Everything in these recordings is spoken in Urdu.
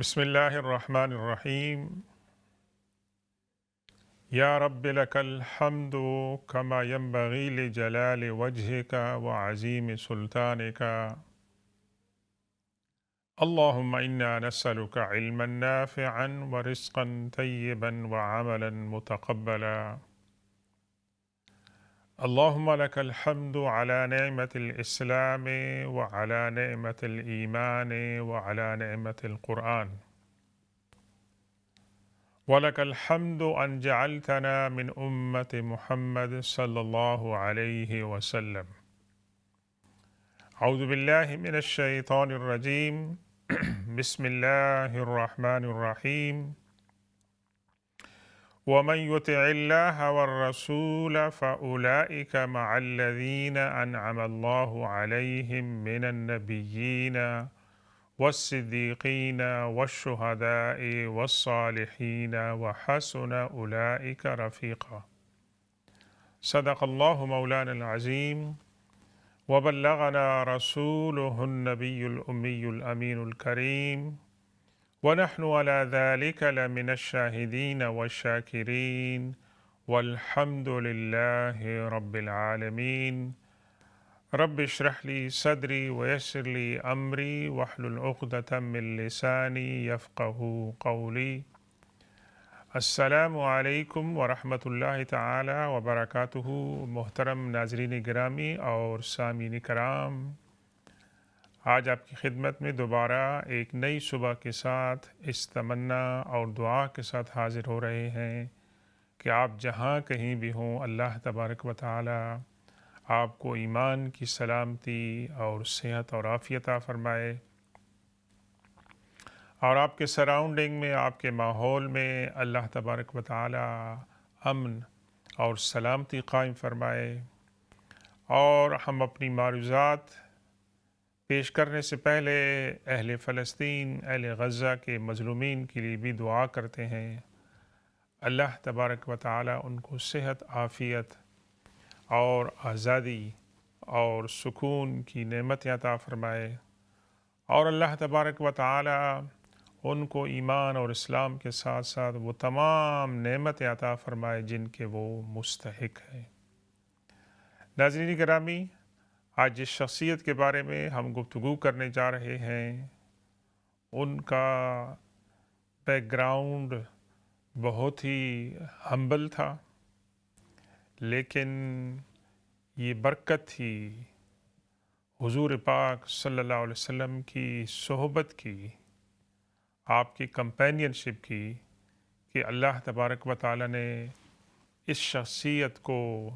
بسم الله الرحمن الرحيم. يا رب لك الحمد كما ينبغي لجلال وجهك وعظيم سلطانك. اللهم إنا نسألك علما نافعا ورزقا طيبا وعملا متقبلا. اللهم لك الحمد على نعمة الإسلام وعلى نعمة الإيمان وعلى نعمة القرآن، ولك الحمد أن جعلتنا من أمة محمد صلى الله عليه وسلم. أعوذ بالله من الشيطان الرجيم. بسم الله الرحمن الرحيم. ومن يطع الله والرسول فأولئك مع الذين أنعم الله عليهم من النبيين والصديقين والشهداء والصالحين وحسن أولئك رفيقا. صدق الله مولانا العظيم وبلغنا رسوله النبي الأمي الأمين الكريم، ونحن على ذلك لمن الشاهدين والشاكرين، والحمد لله رب العالمين. رب اشرح لي صدري ويسر لي أمري واحلل عقدة من لساني يفقه قولي. السلام علیکم ورحمۃ اللہ تعالی وبرکاتہ۔ محترم ناظرین گرامی اور سامعین کرام، آج آپ کی خدمت میں دوبارہ ایک نئی صبح کے ساتھ اس تمنا اور دعا کے ساتھ حاضر ہو رہے ہیں کہ آپ جہاں کہیں بھی ہوں، اللہ تبارک و تعالی آپ کو ایمان کی سلامتی اور صحت اور عافیت عطا فرمائے، اور آپ کے سراؤنڈنگ میں، آپ کے ماحول میں اللہ تبارک و تعالی امن اور سلامتی قائم فرمائے۔ اور ہم اپنی معروضات پیش کرنے سے پہلے اہل فلسطین، اہل غزہ کے مظلومین کے لیے بھی دعا کرتے ہیں، اللہ تبارک و تعالی ان کو صحت، عافیت اور آزادی اور سکون کی نعمت عطا فرمائے، اور اللہ تبارک و تعالی ان کو ایمان اور اسلام کے ساتھ ساتھ وہ تمام نعمت عطا فرمائے جن کے وہ مستحق ہیں۔ ناظرین گرامی، آج جس شخصیت کے بارے میں ہم گفتگو کرنے جا رہے ہیں، ان کا بیک گراؤنڈ بہت ہی ہمبل تھا، لیکن یہ برکت تھی حضور پاک صلی اللہ علیہ وسلم کی صحبت کی، آپ کی کمپینین شپ کی، کہ اللہ تبارک و تعالی نے اس شخصیت کو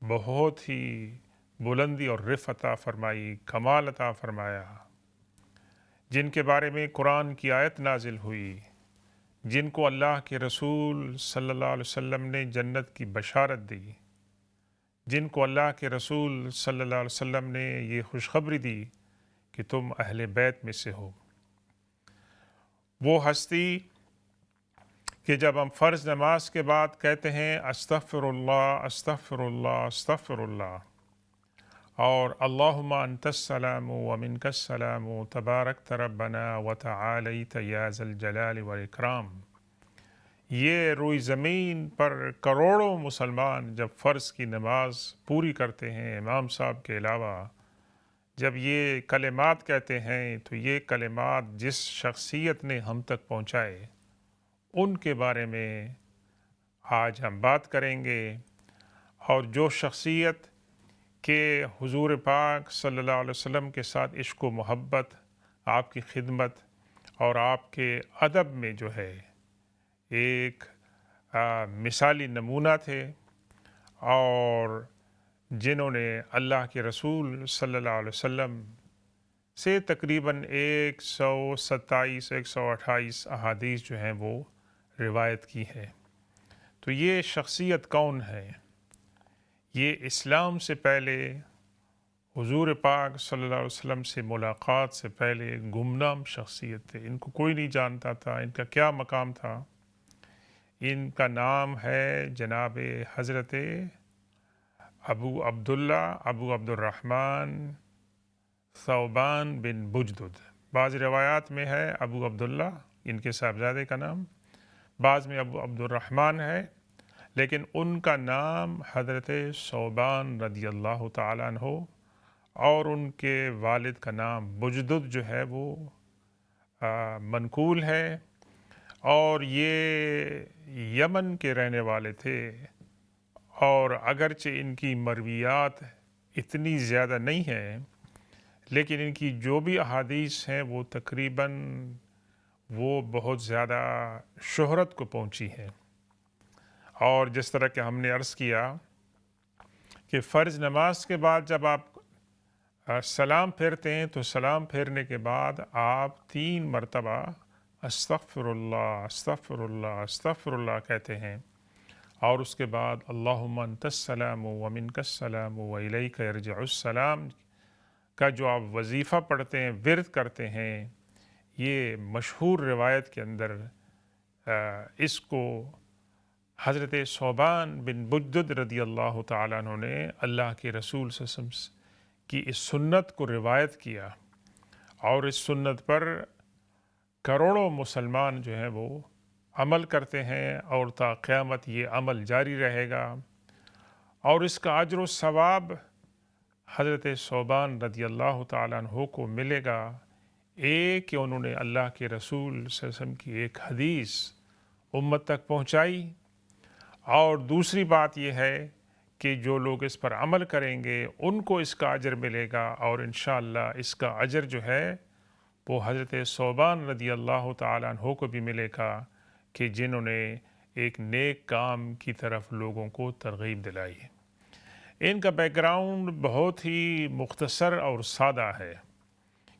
بہت ہی بلندی اور رفعت عطا فرمائی، کمال عطا فرمایا، جن کے بارے میں قرآن کی آیت نازل ہوئی، جن کو اللہ کے رسول صلی اللہ علیہ وسلم نے جنت کی بشارت دی، جن کو اللہ کے رسول صلی اللہ علیہ وسلم نے یہ خوشخبری دی کہ تم اہل بیت میں سے ہو۔ وہ ہستی کہ جب ہم فرض نماز کے بعد کہتے ہیں استغفر اللہ استغفر اللہ استغفر اللہ، اور اللہم انت السلام ومنک السلام تبارکت ربنا وتعالیت یا ذا الجلال والاکرام، یہ روئی زمین پر کروڑوں مسلمان جب فرض کی نماز پوری کرتے ہیں، امام صاحب کے علاوہ جب یہ کلمات کہتے ہیں، تو یہ کلمات جس شخصیت نے ہم تک پہنچائے ان کے بارے میں آج ہم بات کریں گے، اور جو شخصیت کہ حضور پاک صلی اللہ علیہ وسلم کے ساتھ عشق و محبت، آپ کی خدمت اور آپ کے ادب میں جو ہے ایک مثالی نمونہ تھے، اور جنہوں نے اللہ کے رسول صلی اللہ علیہ وسلم سے تقریباً 127 128 احادیث جو ہیں وہ روایت کی ہے۔ تو یہ شخصیت کون ہے؟ یہ اسلام سے پہلے حضور پاک صلی اللہ علیہ وسلم سے ملاقات سے پہلے گمنام شخصیت تھے، ان کو کوئی نہیں جانتا تھا ان کا کیا مقام تھا۔ ان کا نام ہے جناب حضرت ابو عبداللہ ابو عبد الرحمن ثوبان بن بجدد بعض روایات میں ہے ابو عبداللہ، ان کے صاحبزادے کا نام، بعض میں ابو عبد الرحمن ہے، لیکن ان کا نام حضرت ثوبان رضی اللہ تعالیٰ عنہ اور ان کے والد کا نام بجدد جو ہے وہ منقول ہے، اور یہ یمن کے رہنے والے تھے، اور اگرچہ ان کی مرویات اتنی زیادہ نہیں ہیں، لیکن ان کی جو بھی احادیث ہیں وہ تقریباً وہ بہت زیادہ شہرت کو پہنچی ہیں۔ اور جس طرح کہ ہم نے عرض کیا کہ فرض نماز کے بعد جب آپ سلام پھیرتے ہیں تو سلام پھیرنے کے بعد آپ 3 مرتبہ استغفر اللہ استغفر اللہ استغفر اللہ کہتے ہیں، اور اس کے بعد اللہم انت السلام ومنک السلام والیک یرجع السلام کا جو آپ وظیفہ پڑھتے ہیں، ورد کرتے ہیں، یہ مشہور روایت کے اندر اس کو حضرت ثوبان بن بجدد رضی اللہ تعالیٰ عنہ نے اللہ کے رسول صلی اللہ علیہ وسلم کی اس سنت کو روایت کیا، اور اس سنت پر کروڑوں مسلمان جو ہیں وہ عمل کرتے ہیں، اور تا قیامت یہ عمل جاری رہے گا، اور اس کا اجر و ثواب حضرت ثوبان رضی اللہ تعالیٰ عنہ کو ملے گا، ایک کہ انہوں نے اللہ کے رسول صلی اللہ علیہ وسلم کی ایک حدیث امت تک پہنچائی، اور دوسری بات یہ ہے کہ جو لوگ اس پر عمل کریں گے ان کو اس کا اجر ملے گا، اور انشاءاللہ اس کا اجر جو ہے وہ حضرت ثوبان رضی اللہ تعالیٰ عنہ کو بھی ملے گا کہ جنہوں نے ایک نیک کام کی طرف لوگوں کو ترغیب دلائی ہے۔ ان کا بیک گراؤنڈ بہت ہی مختصر اور سادہ ہے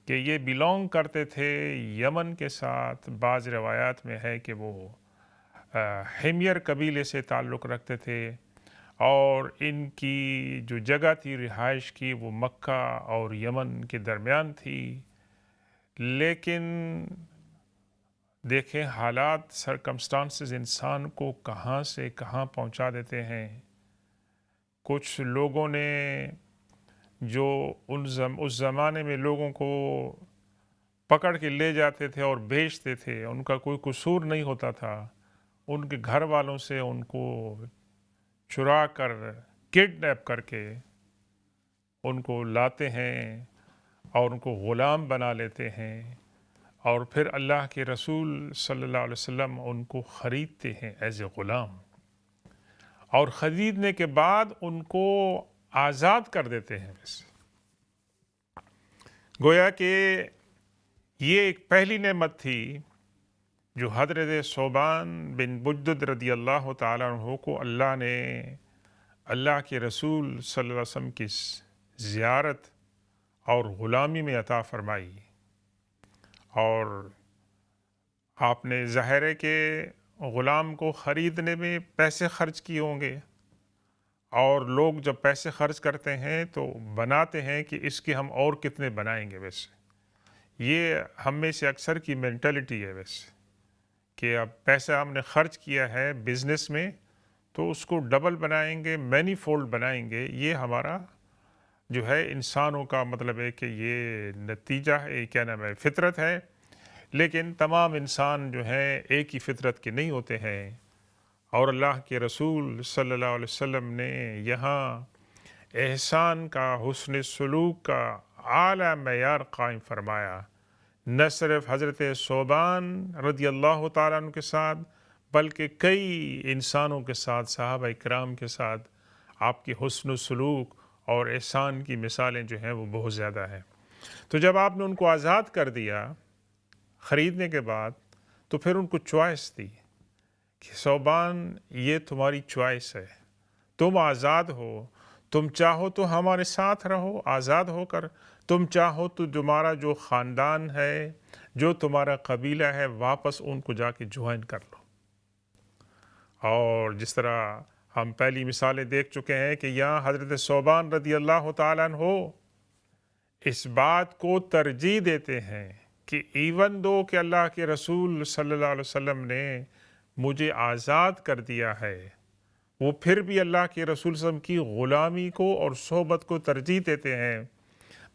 کہ یہ بیلونگ کرتے تھے یمن کے ساتھ، بعض روایات میں ہے کہ وہ حمیر قبیلے سے تعلق رکھتے تھے، اور ان کی جو جگہ تھی رہائش کی وہ مکہ اور یمن کے درمیان تھی، لیکن دیکھیں حالات، سرکمسٹانسز انسان کو کہاں سے کہاں پہنچا دیتے ہیں۔ کچھ لوگوں نے جو اس زمانے میں لوگوں کو پکڑ کے لے جاتے تھے اور بیچتے تھے، ان کا کوئی قصور نہیں ہوتا تھا، ان کے گھر والوں سے ان کو چرا کر کڈنیپ کر کے ان کو لاتے ہیں اور ان کو غلام بنا لیتے ہیں، اور پھر اللہ کے رسول صلی اللہ علیہ وسلم ان کو خریدتے ہیں ایز اے غلام، اور خریدنے کے بعد ان کو آزاد کر دیتے ہیں۔ گویا کہ یہ ایک پہلی نعمت تھی جو حضرت ثوبان بن بجدد رضی اللہ تعالیٰ عنہ کو اللہ نے اللہ کے رسول صلی اللہ علیہ وسلم کی زیارت اور غلامی میں عطا فرمائی۔ اور آپ نے ظاہر ہے کہ غلام کو خریدنے میں پیسے خرچ کیے ہوں گے، اور لوگ جب پیسے خرچ کرتے ہیں تو بناتے ہیں کہ اس کے ہم اور کتنے بنائیں گے۔ ویسے یہ ہم میں سے اکثر کی مینٹلٹی ہے ویسے، کہ اب پیسہ ہم نے خرچ کیا ہے بزنس میں تو اس کو ڈبل بنائیں گے، مینی فولڈ بنائیں گے۔ یہ ہمارا جو ہے انسانوں کا مطلب ہے کہ یہ نتیجہ ہے، کیا نام ہے، فطرت ہے، لیکن تمام انسان جو ہیں ایک ہی فطرت کے نہیں ہوتے ہیں، اور اللہ کے رسول صلی اللہ علیہ وسلم نے یہاں احسان کا، حسن سلوک کا اعلیٰ معیار قائم فرمایا، نہ صرف حضرت ثوبان رضی اللہ تعالیٰ عنہ کے ساتھ بلکہ کئی انسانوں کے ساتھ، صحابہ کرام کے ساتھ آپ کی حسن و سلوک اور احسان کی مثالیں جو ہیں وہ بہت زیادہ ہیں۔ تو جب آپ نے ان کو آزاد کر دیا خریدنے کے بعد، تو پھر ان کو چوائس دی کہ ثوبان یہ تمہاری چوائس ہے، تم آزاد ہو، تم چاہو تو ہمارے ساتھ رہو آزاد ہو کر، تم چاہو تو تمہارا جو خاندان ہے، جو تمہارا قبیلہ ہے، واپس ان کو جا کے جوائن کر لو۔ اور جس طرح ہم پہلی مثالیں دیکھ چکے ہیں کہ یہاں حضرت ثوبان رضی اللہ تعالیٰ عنہ اس بات کو ترجیح دیتے ہیں کہ ایون دو کہ اللہ کے رسول صلی اللہ علیہ وسلم نے مجھے آزاد کر دیا ہے، وہ پھر بھی اللہ کے رسول صلی اللہ علیہ وسلم کی غلامی کو اور صحبت کو ترجیح دیتے ہیں،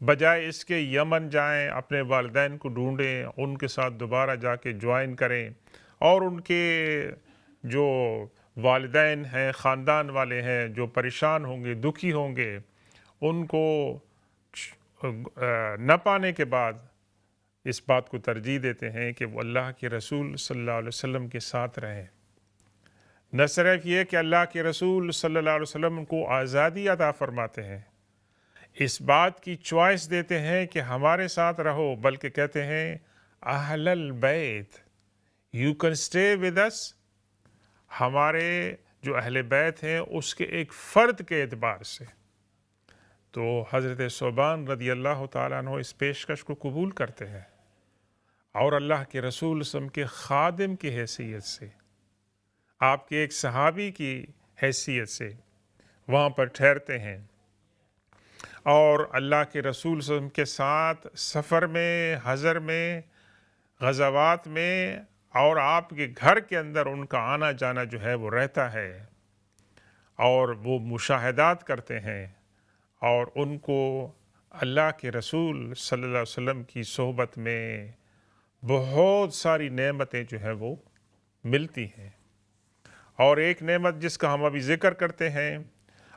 بجائے اس کے یمن جائیں، اپنے والدین کو ڈھونڈیں، ان کے ساتھ دوبارہ جا کے جوائن کریں، اور ان کے جو والدین ہیں، خاندان والے ہیں، جو پریشان ہوں گے، دکھی ہوں گے، ان کو نہ پانے کے بعد اس بات کو ترجیح دیتے ہیں کہ وہ اللہ کے رسول صلی اللہ علیہ وسلم کے ساتھ رہیں۔ نہ صرف یہ کہ اللہ کے رسول صلی اللہ علیہ وسلم کو آزادی عطا فرماتے ہیں، اس بات کی چوائس دیتے ہیں کہ ہمارے ساتھ رہو، بلکہ کہتے ہیں اہل البیت you can stay with us, ہمارے جو اہل بیت ہیں اس کے ایک فرد کے اعتبار سے۔ تو حضرت ثوبان رضی اللہ تعالیٰ عنہ اس پیشکش کو قبول کرتے ہیں، اور اللہ کے رسول صلی اللہ علیہ وسلم کے خادم کی حیثیت سے، آپ کے ایک صحابی کی حیثیت سے وہاں پر ٹھہرتے ہیں، اور اللہ کے رسول صلی اللہ علیہ وسلم کے ساتھ سفر میں، حضر میں، غزوات میں، اور آپ کے گھر کے اندر ان کا آنا جانا جو ہے وہ رہتا ہے، اور وہ مشاہدات کرتے ہیں، اور ان کو اللہ کے رسول صلی اللہ علیہ وسلم کی صحبت میں بہت ساری نعمتیں جو ہے وہ ملتی ہیں۔ اور ایک نعمت جس کا ہم ابھی ذکر کرتے ہیں،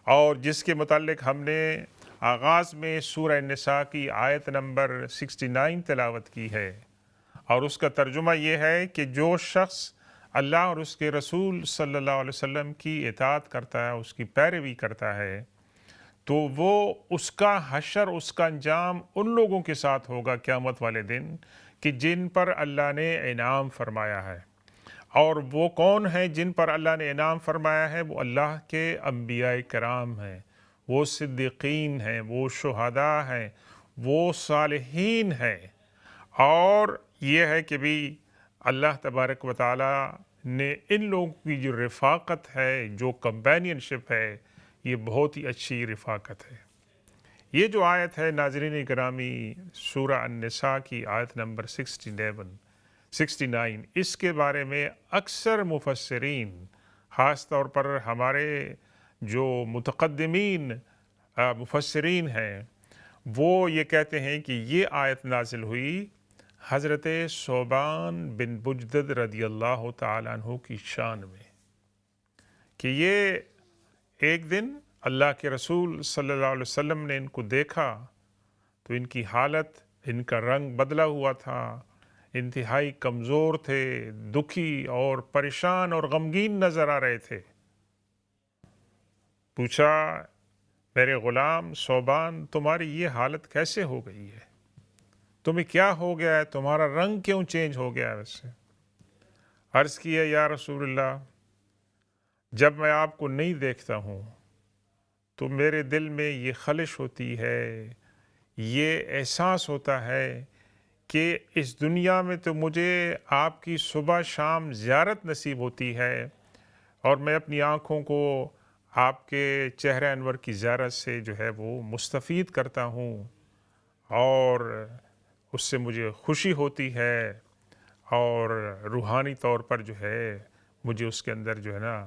اور جس کے متعلق ہم نے آغاز میں سورہ النساء کی آیت نمبر 69 تلاوت کی ہے، اور اس کا ترجمہ یہ ہے کہ جو شخص اللہ اور اس کے رسول صلی اللہ علیہ وسلم کی اطاعت کرتا ہے، اس کی پیروی کرتا ہے، تو وہ اس کا حشر، اس کا انجام ان لوگوں کے ساتھ ہوگا قیامت والے دن کہ جن پر اللہ نے انعام فرمایا ہے۔ اور وہ کون ہیں جن پر اللہ نے انعام فرمایا ہے؟ وہ اللہ کے انبیاء کرام ہیں، وہ صدیقین ہیں، وہ شہداء ہیں، وہ صالحین ہیں۔ اور یہ ہے کہ بھی اللہ تبارک و تعالیٰ نے ان لوگوں کی جو رفاقت ہے، جو کمپینین شپ ہے، یہ بہت ہی اچھی رفاقت ہے۔ یہ جو آیت ہے ناظرین گرامی، سورہ النساء کی آیت نمبر 69، اس کے بارے میں اکثر مفسرین، خاص طور پر ہمارے جو متقدمین مفسرین ہیں، وہ یہ کہتے ہیں کہ یہ آیت نازل ہوئی حضرت ثوبان بن بجدد رضی اللہ تعالیٰ عنہ کی شان میں، کہ یہ ایک دن اللہ کے رسول صلی اللہ علیہ وسلم نے ان کو دیکھا تو ان کی حالت، ان کا رنگ بدلا ہوا تھا، انتہائی کمزور تھے، دکھی اور پریشان اور غمگین نظر آ رہے تھے۔ پوچھا، میرے غلام ثوبان، تمہاری یہ حالت کیسے ہو گئی ہے؟ تمہیں کیا ہو گیا ہے؟ تمہارا رنگ کیوں چینج ہو گیا ہے؟ ویسے عرض کیا، یا رسول اللہ، جب میں آپ کو نہیں دیکھتا ہوں تو میرے دل میں یہ خلش ہوتی ہے، یہ احساس ہوتا ہے کہ اس دنیا میں تو مجھے آپ کی صبح شام زیارت نصیب ہوتی ہے، اور میں اپنی آنکھوں کو آپ کے چہرہ انور کی زیارت سے جو ہے وہ مستفید کرتا ہوں، اور اس سے مجھے خوشی ہوتی ہے، اور روحانی طور پر جو ہے مجھے اس کے اندر جو ہے نا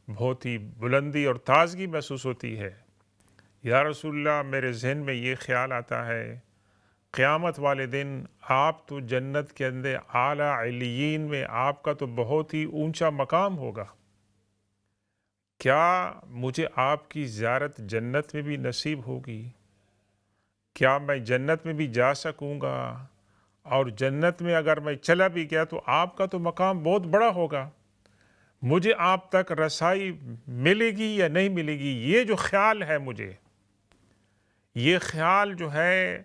بہت ہی بلندی اور تازگی محسوس ہوتی ہے۔ یا رسول اللہ، میرے ذہن میں یہ خیال آتا ہے، قیامت والے دن آپ تو جنت کے اندر اعلیٰ علیین میں آپ کا تو بہت ہی اونچا مقام ہوگا، کیا مجھے آپ کی زیارت جنت میں بھی نصیب ہوگی؟ کیا میں جنت میں بھی جا سکوں گا؟ اور جنت میں اگر میں چلا بھی گیا تو آپ کا تو مقام بہت بڑا ہوگا، مجھے آپ تک رسائی ملے گی یا نہیں ملے گی؟ یہ جو خیال ہے، مجھے یہ خیال جو ہے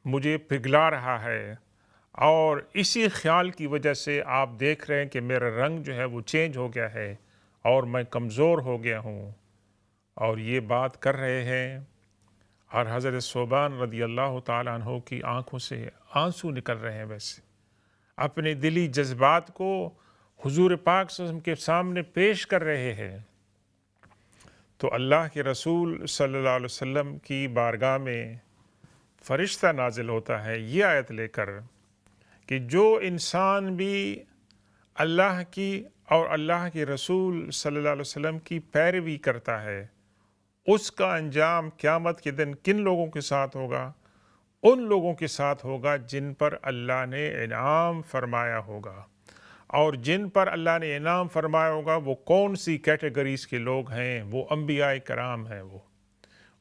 مجھے پگھلا رہا ہے، اور اسی خیال کی وجہ سے آپ دیکھ رہے ہیں کہ میرا رنگ جو ہے وہ چینج ہو گیا ہے، اور میں کمزور ہو گیا ہوں۔ اور یہ بات کر رہے ہیں، اور حضرت ثوبان رضی اللہ تعالیٰ عنہ کی آنکھوں سے آنسو نکل رہے ہیں، ویسے اپنے دلی جذبات کو حضور پاک صلی اللہ علیہ وسلم کے سامنے پیش کر رہے ہیں۔ تو اللہ کے رسول صلی اللہ علیہ وسلم کی بارگاہ میں فرشتہ نازل ہوتا ہے یہ آیت لے کر کہ جو انسان بھی اللہ کی اور اللہ کے رسول صلی اللہ علیہ وسلم کی پیروی کرتا ہے، اس کا انجام قیامت کے دن کن لوگوں کے ساتھ ہوگا؟ ان لوگوں کے ساتھ ہوگا جن پر اللہ نے انعام فرمایا ہوگا. اور جن پر اللہ نے انعام فرمایا ہوگا وہ کون سی کیٹیگریز کے لوگ ہیں؟ وہ انبیاء کرام ہیں،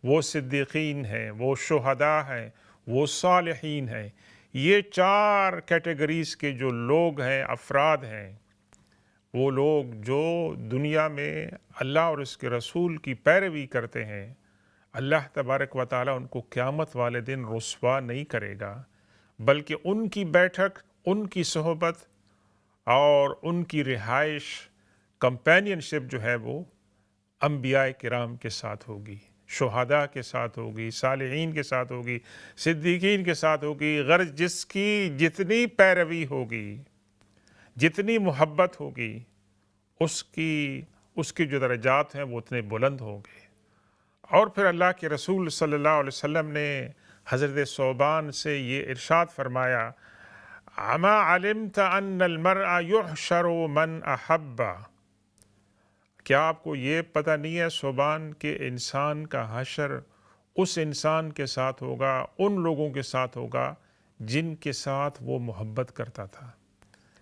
وہ صدیقین ہیں، وہ شہداء ہیں، وہ صالحین ہیں. یہ 4 کیٹیگریز کے جو لوگ ہیں، افراد ہیں، وہ لوگ جو دنیا میں اللہ اور اس کے رسول کی پیروی کرتے ہیں، اللہ تبارک و تعالیٰ ان کو قیامت والے دن رسوا نہیں کرے گا، بلکہ ان کی بیٹھک، ان کی صحبت اور ان کی رہائش، کمپینین شپ جو ہے وہ انبیاء کرام کے ساتھ ہوگی، شہداء کے ساتھ ہوگی، صالحین کے ساتھ ہوگی، صدیقین کے ساتھ ہوگی. غرض جس کی جتنی پیروی ہوگی، جتنی محبت ہوگی، اس کی جو درجات ہیں وہ اتنے بلند ہوں گے. اور پھر اللہ کے رسول صلی اللہ علیہ وسلم نے حضرت ثوبان سے یہ ارشاد فرمایا، اما علمت ان المرء یحشر من احب. کیا آپ کو یہ پتہ نہیں ہے ثوبان کہ انسان کا حشر اس انسان کے ساتھ ہوگا، ان لوگوں کے ساتھ ہوگا جن کے ساتھ وہ محبت کرتا تھا.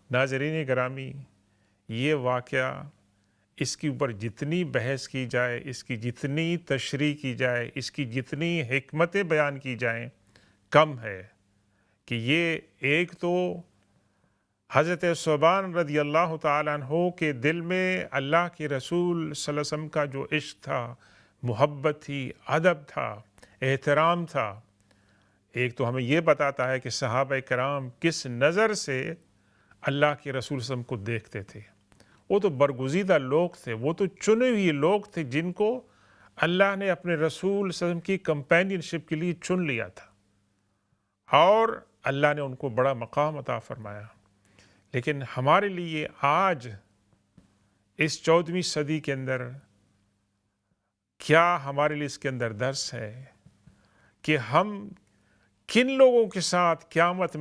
ناظرین گرامی، یہ واقعہ، اس کے اوپر جتنی بحث کی جائے، اس کی جتنی تشریح کی جائے، اس کی جتنی حکمتیں بیان کی جائیں، کم ہے. کہ یہ ایک تو حضرت ثوبان رضی اللہ تعالیٰ عنہ کے دل میں اللہ کے رسول صلی اللہ علیہ وسلم کا جو عشق تھا، محبت تھی، ادب تھا، احترام تھا. ایک تو ہمیں یہ بتاتا ہے کہ صحابہ کرام کس نظر سے اللہ کے رسول صلی اللہ علیہ وسلم کو دیکھتے تھے. وہ تو برگزیدہ لوگ تھے، وہ تو چنے ہوئے لوگ تھے جن کو اللہ نے اپنے رسول صلی اللہ علیہ وسلم کی کمپینین شپ کے لیے چن لیا تھا، اور اللہ نے ان کو بڑا مقام عطا فرمایا. لیکن ہمارے لیے آج اس 14ویں صدی کے اندر کیا ہمارے لیے اس کے اندر درس ہے کہ ہم کن لوگوں کے ساتھ قیامت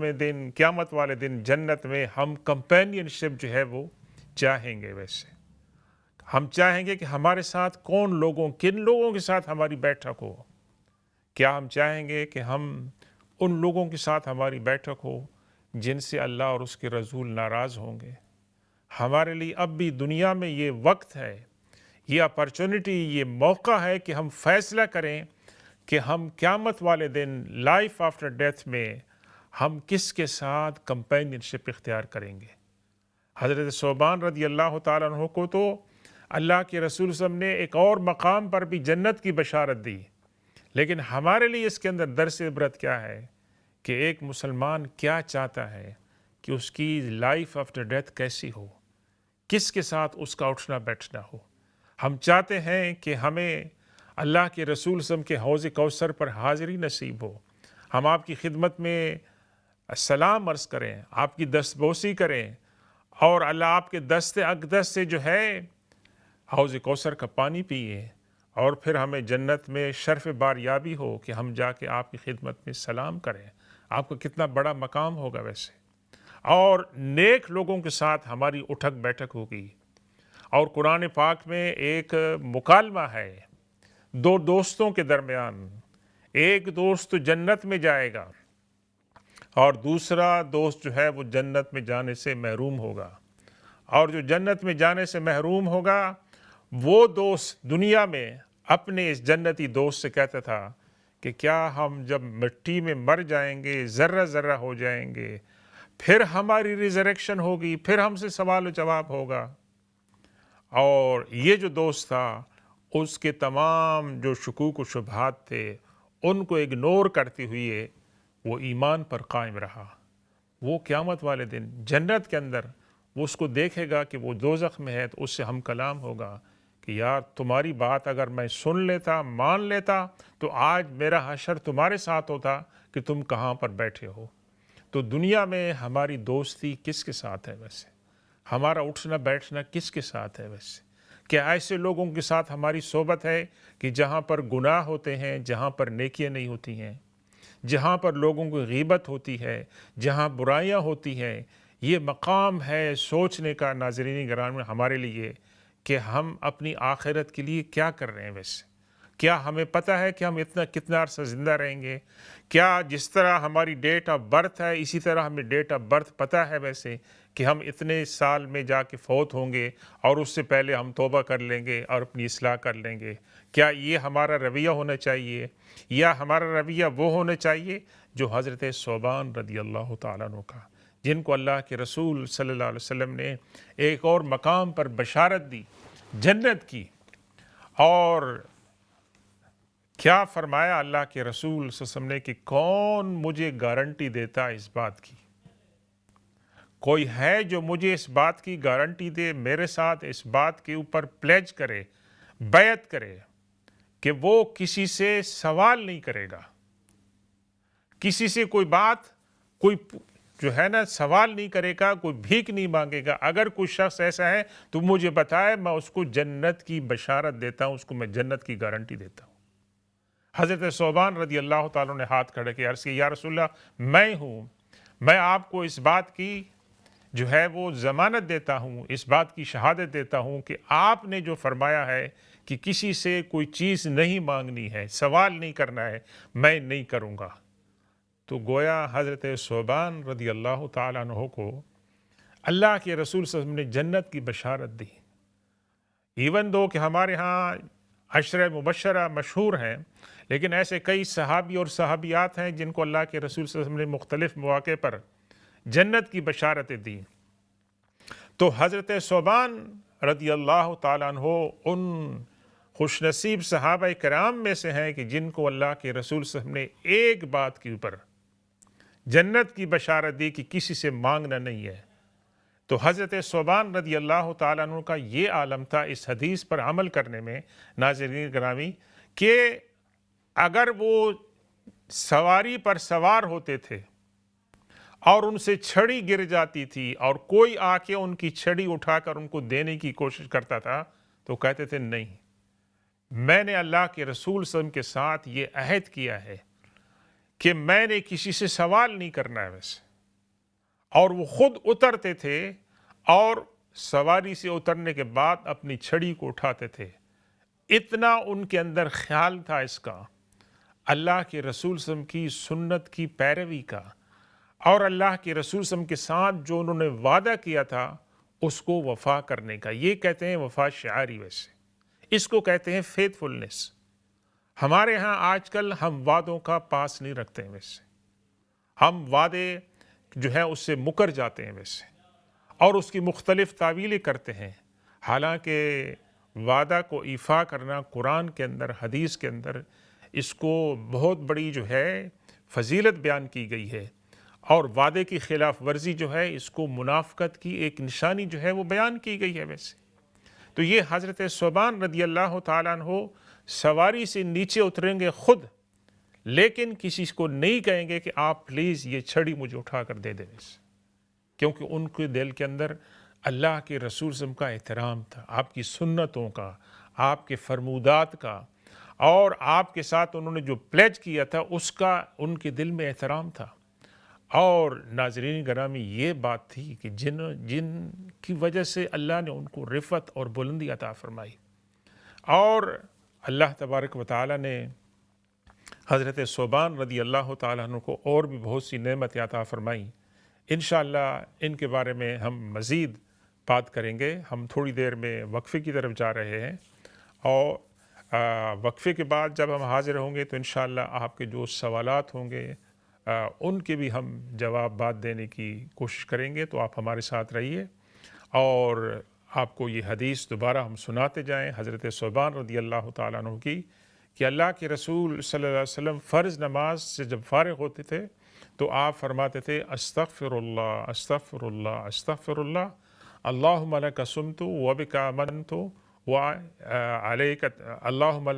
والے دن جنت میں ہم کمپینین شپ جو ہے وہ چاہیں گے. ویسے ہم چاہیں گے کہ ہمارے ساتھ کن لوگوں کے ساتھ ہماری بیٹھک ہو. کیا ہم چاہیں گے کہ ہم ان لوگوں کے ساتھ ہماری بیٹھک ہو جن سے اللہ اور اس کے رسول ناراض ہوں گے؟ ہمارے لیے اب بھی دنیا میں یہ وقت ہے، یہ اپرچونٹی، یہ موقع ہے کہ ہم فیصلہ کریں کہ ہم قیامت والے دن لائف آفٹر ڈیتھ میں ہم کس کے ساتھ کمپینین شپ اختیار کریں گے. حضرت ثوبان رضی اللہ تعالیٰ عنہ کو تو اللہ کے رسول صلی اللہ علیہ وسلم نے ایک اور مقام پر بھی جنت کی بشارت دی. لیکن ہمارے لیے اس کے اندر درس عبرت کیا ہے کہ ایک مسلمان کیا چاہتا ہے کہ اس کی لائف آفٹر ڈیتھ کیسی ہو، کس کے ساتھ اس کا اٹھنا بیٹھنا ہو. ہم چاہتے ہیں کہ ہمیں اللہ کے رسول صلی اللہ علیہ وسلم کے حوض کوثر پر حاضری نصیب ہو، ہم آپ کی خدمت میں سلام عرض کریں، آپ کی دستبوسی کریں، اور اللہ آپ کے دست اقدس سے جو ہے حوض کوثر کا پانی پیئے، اور پھر ہمیں جنت میں شرف باریابی ہو کہ ہم جا کے آپ کی خدمت میں سلام کریں. آپ کا کتنا بڑا مقام ہوگا ویسے. اور نیک لوگوں کے ساتھ ہماری اٹھک بیٹھک ہوگی. اور قرآن پاک میں ایک مکالمہ ہے 2 دوستوں کے درمیان. ایک دوست جنت میں جائے گا اور دوسرا دوست جو ہے وہ جنت میں جانے سے محروم ہوگا. اور جو جنت میں جانے سے محروم ہوگا، وہ دوست دنیا میں اپنے اس جنتی دوست سے کہتا تھا کہ کیا ہم جب مٹی میں مر جائیں گے، ذرہ ذرہ ہو جائیں گے، پھر ہماری ریزریکشن ہوگی، پھر ہم سے سوال و جواب ہوگا. اور یہ جو دوست تھا، اس کے تمام جو شکوک و شبہات تھے ان کو اگنور کرتے ہوئے وہ ایمان پر قائم رہا. وہ قیامت والے دن جنت کے اندر وہ اس کو دیکھے گا کہ وہ دوزخ میں ہے، تو اس سے ہم کلام ہوگا کہ یار تمہاری بات اگر میں سن لیتا، مان لیتا، تو آج میرا حشر تمہارے ساتھ ہوتا کہ تم کہاں پر بیٹھے ہو. تو دنیا میں ہماری دوستی کس کے ساتھ ہے ویسے؟ ہمارا اٹھنا بیٹھنا کس کے ساتھ ہے ویسے؟ کیا ایسے لوگوں کے ساتھ ہماری صحبت ہے کہ جہاں پر گناہ ہوتے ہیں، جہاں پر نیکیاں نہیں ہوتی ہیں، جہاں پر لوگوں کی غیبت ہوتی ہے، جہاں برائیاں ہوتی ہیں؟ یہ مقام ہے سوچنے کا ناظرین گرامی ہمارے لیے کہ ہم اپنی آخرت کے لیے کیا کر رہے ہیں ویسے. کیا ہمیں پتہ ہے کہ ہم کتنا عرصہ زندہ رہیں گے؟ کیا جس طرح ہماری ڈیٹ آف برتھ ہے اسی طرح ہمیں ڈیٹ آف برتھ پتہ ہے ویسے کہ ہم اتنے سال میں جا کے فوت ہوں گے اور اس سے پہلے ہم توبہ کر لیں گے اور اپنی اصلاح کر لیں گے؟ کیا یہ ہمارا رویہ ہونا چاہیے، یا ہمارا رویہ وہ ہونا چاہیے جو حضرت ثوبان رضی اللہ تعالیٰ عنہ کا، جن کو اللہ کے رسول صلی اللہ علیہ وسلم نے ایک اور مقام پر بشارت دی جنت کی، اور کیا فرمایا اللہ کے رسول صلی اللہ علیہ وسلم نے کہ کون مجھے گارنٹی دیتا ہے اس بات کی؟ کوئی ہے جو مجھے اس بات کی گارنٹی دے، میرے ساتھ اس بات کے اوپر پلیج کرے، بیعت کرے کہ وہ کسی سے سوال نہیں کرے گا، کسی سے کوئی بات، کوئی جو ہے نا سوال نہیں کرے گا، کوئی بھیک نہیں مانگے گا؟ اگر کوئی شخص ایسا ہے تو مجھے بتائے، میں اس کو جنت کی بشارت دیتا ہوں، اس کو میں جنت کی گارنٹی دیتا ہوں۔ حضرت ثوبان رضی اللہ تعالیٰ نے ہاتھ کھڑے کے عرض کیا، یا رسول اللہ میں ہوں، میں آپ کو اس بات کی جو ہے وہ ضمانت دیتا ہوں، اس بات کی شہادت دیتا ہوں کہ آپ نے جو فرمایا ہے کہ کسی سے کوئی چیز نہیں مانگنی ہے، سوال نہیں کرنا ہے، میں نہیں کروں گا۔ تو گویا حضرت ثوبان رضی اللہ تعالیٰ عنہ کو اللہ کے رسول صلی اللہ علیہ وسلم نے جنت کی بشارت دی، ایون دو کہ ہمارے ہاں عشرہ مبشرہ مشہور ہیں، لیکن ایسے کئی صحابی اور صحابیات ہیں جن کو اللہ کے رسول صلی اللہ علیہ وسلم نے مختلف مواقع پر جنت کی بشارتیں دی۔ تو حضرت ثوبان رضی اللہ تعالیٰ عنہ ان خوش نصیب صحابہ کرام میں سے ہیں کہ جن کو اللہ کے رسول صلی اللہ علیہ وسلم نے ایک بات کے اوپر جنت کی بشارت دی کہ کسی سے مانگنا نہیں ہے۔ تو حضرت ثوبان رضی اللہ تعالیٰ عنہ کا یہ عالم تھا اس حدیث پر عمل کرنے میں، ناظرین گرامی، کہ اگر وہ سواری پر سوار ہوتے تھے اور ان سے چھڑی گر جاتی تھی اور کوئی آ کے ان کی چھڑی اٹھا کر ان کو دینے کی کوشش کرتا تھا تو کہتے تھے نہیں، میں نے اللہ کے رسول صلی اللہ علیہ وسلم کے ساتھ یہ عہد کیا ہے کہ میں نے کسی سے سوال نہیں کرنا ہے ویسے۔ اور وہ خود اترتے تھے اور سواری سے اترنے کے بعد اپنی چھڑی کو اٹھاتے تھے، اتنا ان کے اندر خیال تھا اس کا، اللہ کے رسول صلی اللہ علیہ وسلم کی سنت کی پیروی کا، اور اللہ کے رسول صلی اللہ علیہ وسلم کے ساتھ جو انہوں نے وعدہ کیا تھا اس کو وفا کرنے کا۔ یہ کہتے ہیں وفا شعاری، ویسے اس کو کہتے ہیں فیتھ فلنس۔ ہمارے ہاں آج کل ہم وعدوں کا پاس نہیں رکھتے ہیں، ویسے ہم وعدے جو ہے اس سے مکر جاتے ہیں ویسے، اور اس کی مختلف تعویلیں کرتے ہیں، حالانکہ وعدہ کو ایفا کرنا قرآن کے اندر، حدیث کے اندر اس کو بہت بڑی جو ہے فضیلت بیان کی گئی ہے، اور وعدے کی خلاف ورزی جو ہے اس کو منافقت کی ایک نشانی جو ہے وہ بیان کی گئی ہے ویسے۔ تو یہ حضرت ثوبان رضی اللہ تعالیٰ عنہ سواری سے نیچے اتریں گے خود، لیکن کسی کو نہیں کہیں گے کہ آپ پلیز یہ چھڑی مجھے اٹھا کر دے دیں، کیونکہ ان کے دل کے اندر اللہ کے رسول صلی اللہ علیہ وسلم کا احترام تھا، آپ کی سنتوں کا، آپ کے فرمودات کا، اور آپ کے ساتھ انہوں نے جو پلیج کیا تھا اس کا ان کے دل میں احترام تھا۔ اور ناظرین گرامی یہ بات تھی کہ جن کی وجہ سے اللہ نے ان کو رفعت اور بلندی عطا فرمائی، اور اللہ تبارک و تعالیٰ نے حضرت ثوبان رضی اللہ تعالیٰ عنہ کو اور بھی بہت سی نعمتیں عطا فرمائیں۔ انشاءاللہ ان کے بارے میں ہم مزید بات کریں گے۔ ہم تھوڑی دیر میں وقفے کی طرف جا رہے ہیں، اور وقفے کے بعد جب ہم حاضر ہوں گے تو انشاءاللہ آپ کے جو سوالات ہوں گے ان کے بھی ہم جوابات دینے کی کوشش کریں گے۔ تو آپ ہمارے ساتھ رہیے، اور آپ کو یہ حدیث دوبارہ ہم سناتے جائیں حضرت ثوبان رضی اللہ تعالیٰ عنہ کی، کہ اللہ کے رسول صلی اللہ علیہ وسلم فرض نماز سے جب فارغ ہوتے تھے تو آپ فرماتے تھے استغفر اللہ استغفر اللہ استغفر اللہ، اللہم لک صمت وبک آمنت وعلیک اللہم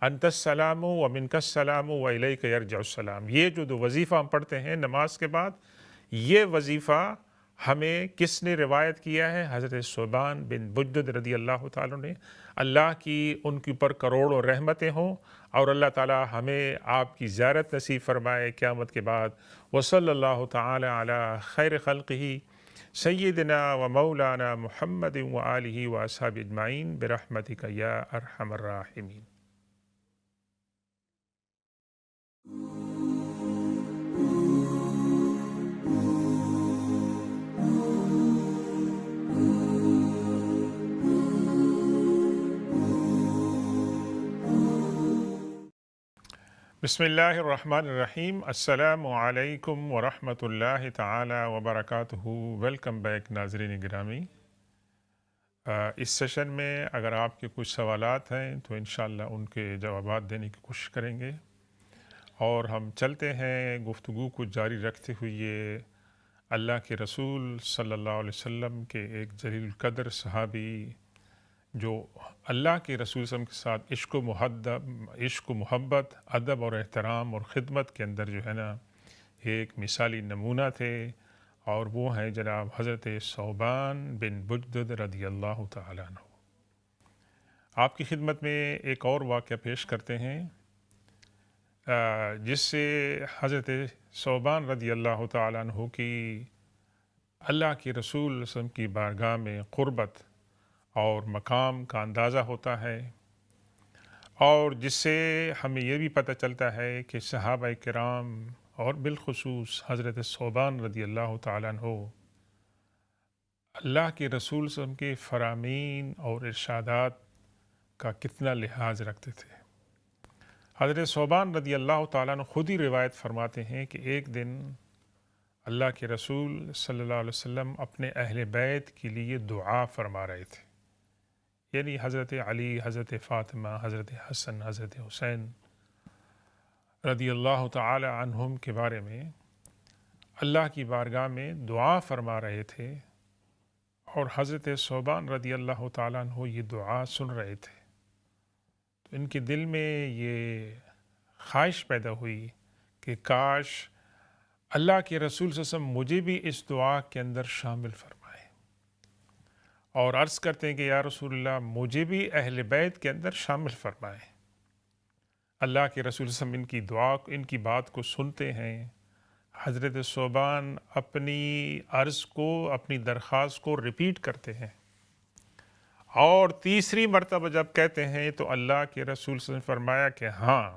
انت السلام ومنک السلام والیک یرجع السلام۔ یہ جو دو وظیفہ ہم پڑھتے ہیں نماز کے بعد، یہ وظیفہ ہمیں کس نے روایت کیا ہے؟ حضرت ثوبان بن بجدد رضی اللہ تعالیٰ نے۔ اللہ کی ان کے اوپر کروڑوں رحمتیں ہوں، اور اللہ تعالیٰ ہمیں آپ کی زیارت نصیب فرمائے قیامت کے بعد۔ وصلی اللہ تعالی علی خیر خلقہ سیدنا و مولانا محمد و آلہ و اصحاب اجمعین برحمتک یا ارحم الراحمین۔ بسم اللہ الرحمن الرحیم۔ السلام علیکم ورحمۃ اللہ تعالی وبرکاتہ۔ ویلکم بیک ناظرین گرامی۔ اس سیشن میں اگر آپ کے کچھ سوالات ہیں تو انشاءاللہ ان کے جوابات دینے کی کوشش کریں گے، اور ہم چلتے ہیں گفتگو کو جاری رکھتے ہوئے اللہ کے رسول صلی اللہ علیہ وسلم کے ایک جلیل القدر صحابی جو اللہ کے رسول صلی اللہ علیہ وسلم کے ساتھ عشق و محبت، ادب اور احترام اور خدمت کے اندر جو ہے نا ایک مثالی نمونہ تھے، اور وہ ہیں جناب حضرت ثوبان بن بجدد رضی اللہ تعالیٰ عنہ۔ آپ کی خدمت میں ایک اور واقعہ پیش کرتے ہیں جس سے حضرت ثوبان رضی اللہ تعالیٰ عنہ کی اللہ کے رسول صلی اللہ علیہ وسلم کی بارگاہ میں قربت اور مقام کا اندازہ ہوتا ہے، اور جس سے ہمیں یہ بھی پتہ چلتا ہے کہ صحابہ کرام اور بالخصوص حضرت ثوبان رضی اللہ تعالیٰ عنہ اللہ کے رسول صلی اللہ علیہ وسلم کے فرامین اور ارشادات کا کتنا لحاظ رکھتے تھے۔ حضرت ثوبان رضی اللہ تعالیٰ عنہ خود ہی روایت فرماتے ہیں کہ ایک دن اللہ کے رسول صلی اللہ علیہ وسلم اپنے اہل بیت کے لیے دعا فرما رہے تھے، یعنی حضرت علی، حضرت فاطمہ، حضرت حسن، حضرت حسین رضی اللہ تعالی عنہم کے بارے میں اللہ کی بارگاہ میں دعا فرما رہے تھے، اور حضرت ثوبان رضی اللہ تعالیٰ عنہ یہ دعا سن رہے تھے، تو ان کے دل میں یہ خواہش پیدا ہوئی کہ کاش اللہ کے رسول صلی اللہ علیہ وسلم مجھے بھی اس دعا کے اندر شامل فرمائے، اور عرض کرتے ہیں کہ یا رسول اللہ مجھے بھی اہل بیت کے اندر شامل فرمائیں۔ اللہ کے رسول صلی اللہ علیہ وسلم ان کی دعا، ان کی بات کو سنتے ہیں۔ حضرت ثوبان اپنی عرض کو، اپنی درخواست کو ریپیٹ کرتے ہیں، اور تیسری مرتبہ جب کہتے ہیں تو اللہ کے رسول صلی اللہ علیہ وسلم نے فرمایا کہ ہاں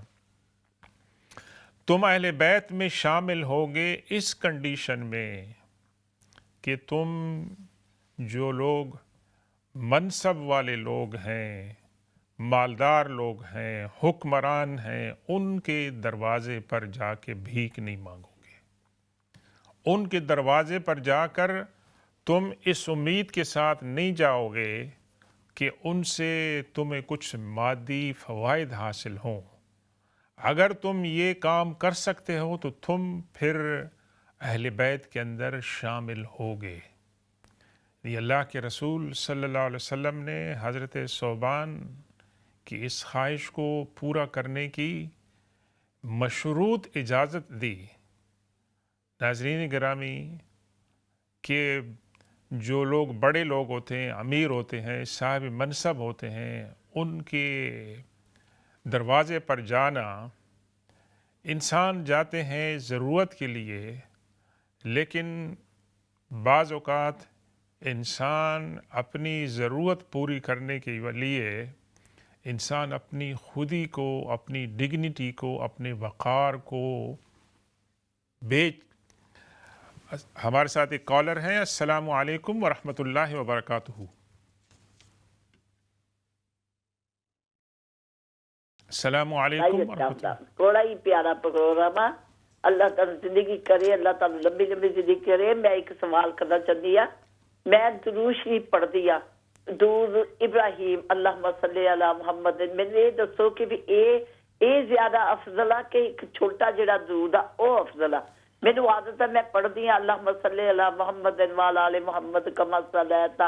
تم اہل بیت میں شامل ہوگے اس کنڈیشن میں کہ تم جو لوگ منصب والے لوگ ہیں، مالدار لوگ ہیں، حکمران ہیں، ان کے دروازے پر جا کے بھیک نہیں مانگو گے۔ ان کے دروازے پر جا کر تم اس امید کے ساتھ نہیں جاؤ گے کہ ان سے تمہیں کچھ مادی فوائد حاصل ہوں۔ اگر تم یہ کام کر سکتے ہو تو تم پھر اہل بیت کے اندر شامل ہوگے۔ یہ اللہ کے رسول صلی اللہ علیہ وسلم نے حضرت ثوبان کی اس خواہش کو پورا کرنے کی مشروط اجازت دی۔ ناظرین گرامی، کہ جو لوگ بڑے لوگ ہوتے ہیں، امیر ہوتے ہیں، صاحب منصب ہوتے ہیں، ان کے دروازے پر جانا، انسان جاتے ہیں ضرورت کے لیے، لیکن بعض اوقات انسان اپنی ضرورت پوری کرنے کے لیے انسان اپنی خودی کو، اپنی ڈگنیٹی کو، اپنے وقار کو بیچ۔ ہمارے ساتھ ایک کالر ہیں۔ السلام علیکم ورحمۃ اللہ وبرکاتہ۔ السلام علیکم ورحمۃ اللہ۔ تھوڑا ہی پیارا پروگرام ہے، اللہ تعالی زندگی کرے، اللہ تعالی لمبی لمبی زندگی کرے۔ میں ایک سوال کرنا چاہتی ہوں۔ میں درود شریف پڑھ دیا، درود ابراہیم اللہم صلی علی محمد۔ مجھے یہ دسو کہ بھی اے زیادہ افضل ہے کہ ایک چھوٹا جڑا درود ہے او افضل ہے؟ مینوں عادت ہے میں پڑھ دی اللہم صلی علی محمد وعلی آل محمد کما صلیت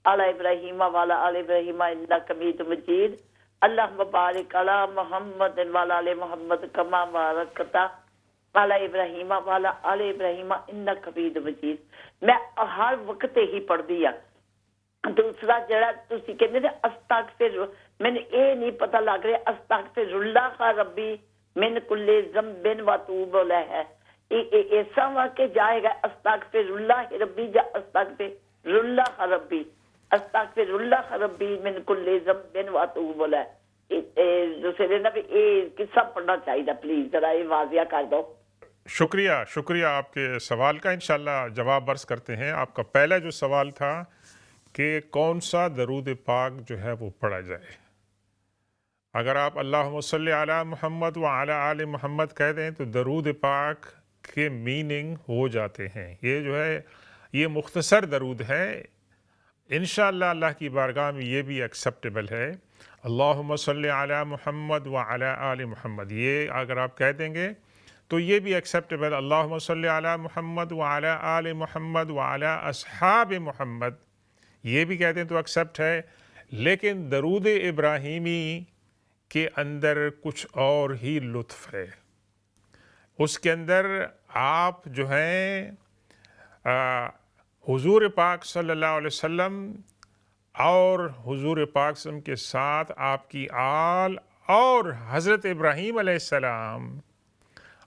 علی ابراہیم وعلی آل ابراہیم انک حمید مجید، اللہم بارک علی محمد وعلی آل محمد کما بارکت علی ابراہیم وعلی آل ابراہیم انک حمید مجید۔ میں ہر وقت ہی پڑھ دی ہے۔ دوسرا جڑا تسی کہندے نے استغفر، مینوں اے نہیں پتہ لگ رہا استغفر اللہ ربی من کل ذنب و توب الیہ ہے، ایسا واقع جائے گا استغفر اللہ ربی یا استغفر اللہ ربی، استغفر اللہ ربی من کل ذنب واتوب الیہ، دوسرے نبی قصہ پڑھنا چاہیے پلیز، ذرا یہ واضح کر دو۔ شکریہ آپ کے سوال کا، انشاءاللہ جواب عرض کرتے ہیں۔ آپ کا پہلا جو سوال تھا کہ کون سا درود پاک جو ہے وہ پڑھا جائے، اگر آپ اللہم صلی علی محمد وعلی آل محمد کہہ دیں تو درود پاک کے میننگ ہو جاتے ہیں۔ یہ جو ہے یہ مختصر درود ہے، انشاءاللہ اللہ کی بارگاہ میں یہ بھی ایکسیپٹیبل ہے۔ اللہم صلی علی محمد وعلی آل محمد، یہ اگر آپ کہہ دیں گے تو یہ بھی ایکسیپٹیبل۔ اللہم صلی علی محمد وعلی آل محمد وعلی اصحاب محمد، یہ بھی کہتے ہیں تو ایکسیپٹ ہے۔ لیکن درود ابراہیمی کے اندر کچھ اور ہی لطف ہے، اس کے اندر آپ جو ہیں حضور پاک صلی اللہ علیہ وسلم اور حضور پاک صلی اللہ علیہ وسلم کے ساتھ آپ کی آل اور حضرت ابراہیم علیہ السلام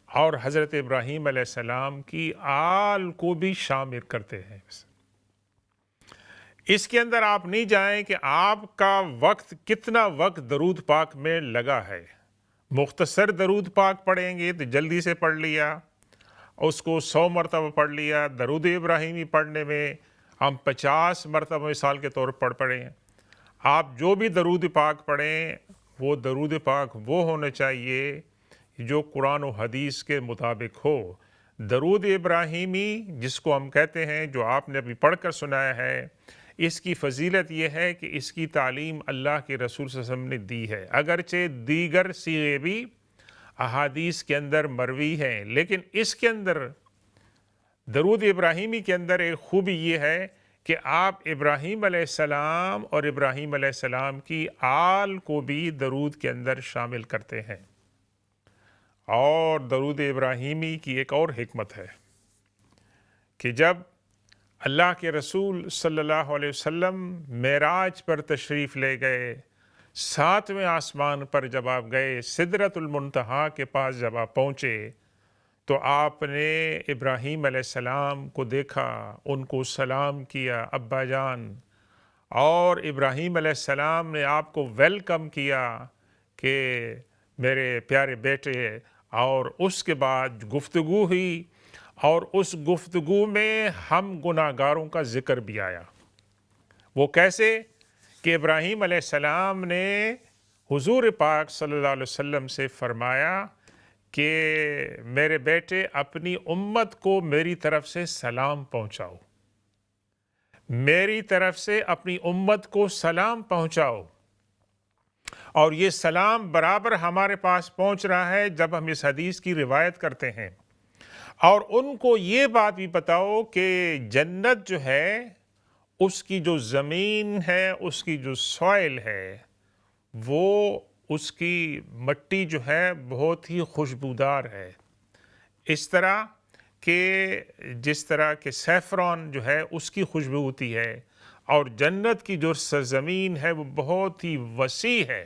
اور حضرت ابراہیم علیہ السلام کی آل کو بھی شامل کرتے ہیں۔ اس کے اندر آپ نہیں جائیں کہ آپ کا وقت کتنا وقت درود پاک میں لگا ہے۔ مختصر درود پاک پڑھیں گے تو جلدی سے پڑھ لیا، اس کو 100 مرتبہ پڑھ لیا۔ درود ابراہیمی پڑھنے میں ہم 50 مرتبہ مثال کے طور پر پڑھیں۔ آپ جو بھی درود پاک پڑھیں وہ درود پاک وہ ہونا چاہیے جو قرآن و حدیث کے مطابق ہو۔ درود ابراہیمی جس کو ہم کہتے ہیں، جو آپ نے ابھی پڑھ کر سنایا ہے، اس کی فضیلت یہ ہے کہ اس کی تعلیم اللہ کے رسول صلی اللہ علیہ وسلم نے دی ہے، اگرچہ دیگر صیغے بھی احادیث کے اندر مروی ہیں، لیکن اس کے اندر درود ابراہیمی کے اندر ایک خوبی یہ ہے کہ آپ ابراہیم علیہ السلام اور ابراہیم علیہ السلام کی آل کو بھی درود کے اندر شامل کرتے ہیں۔ اور درود ابراہیمی کی ایک اور حکمت ہے کہ جب اللہ کے رسول صلی اللہ علیہ وسلم معراج پر تشریف لے گئے، 7ویں آسمان پر جب آپ گئے، سدرۃ المنتہا کے پاس جب آپ پہنچے تو آپ نے ابراہیم علیہ السلام کو دیکھا، ان کو سلام کیا، ابا جان، اور ابراہیم علیہ السلام نے آپ کو ویلکم کیا کہ میرے پیارے بیٹے، اور اس کے بعد گفتگو ہوئی، اور اس گفتگو میں ہم گناہ گاروں کا ذکر بھی آیا۔ وہ کیسے کہ ابراہیم علیہ السلام نے حضور پاک صلی اللہ علیہ وسلم سے فرمایا کہ میرے بیٹے اپنی امت کو میری طرف سے سلام پہنچاؤ، میری طرف سے اپنی امت کو سلام پہنچاؤ۔ اور یہ سلام برابر ہمارے پاس پہنچ رہا ہے جب ہم اس حدیث کی روایت کرتے ہیں۔ اور ان کو یہ بات بھی بتاؤ کہ جنت جو ہے، اس کی جو زمین ہے، اس کی جو سوائل ہے، وہ اس کی مٹی جو ہے بہت ہی خوشبودار ہے، اس طرح کہ جس طرح کہ سیفران جو ہے اس کی خوشبو ہوتی ہے، اور جنت کی جو سرزمین ہے وہ بہت ہی وسیع ہے،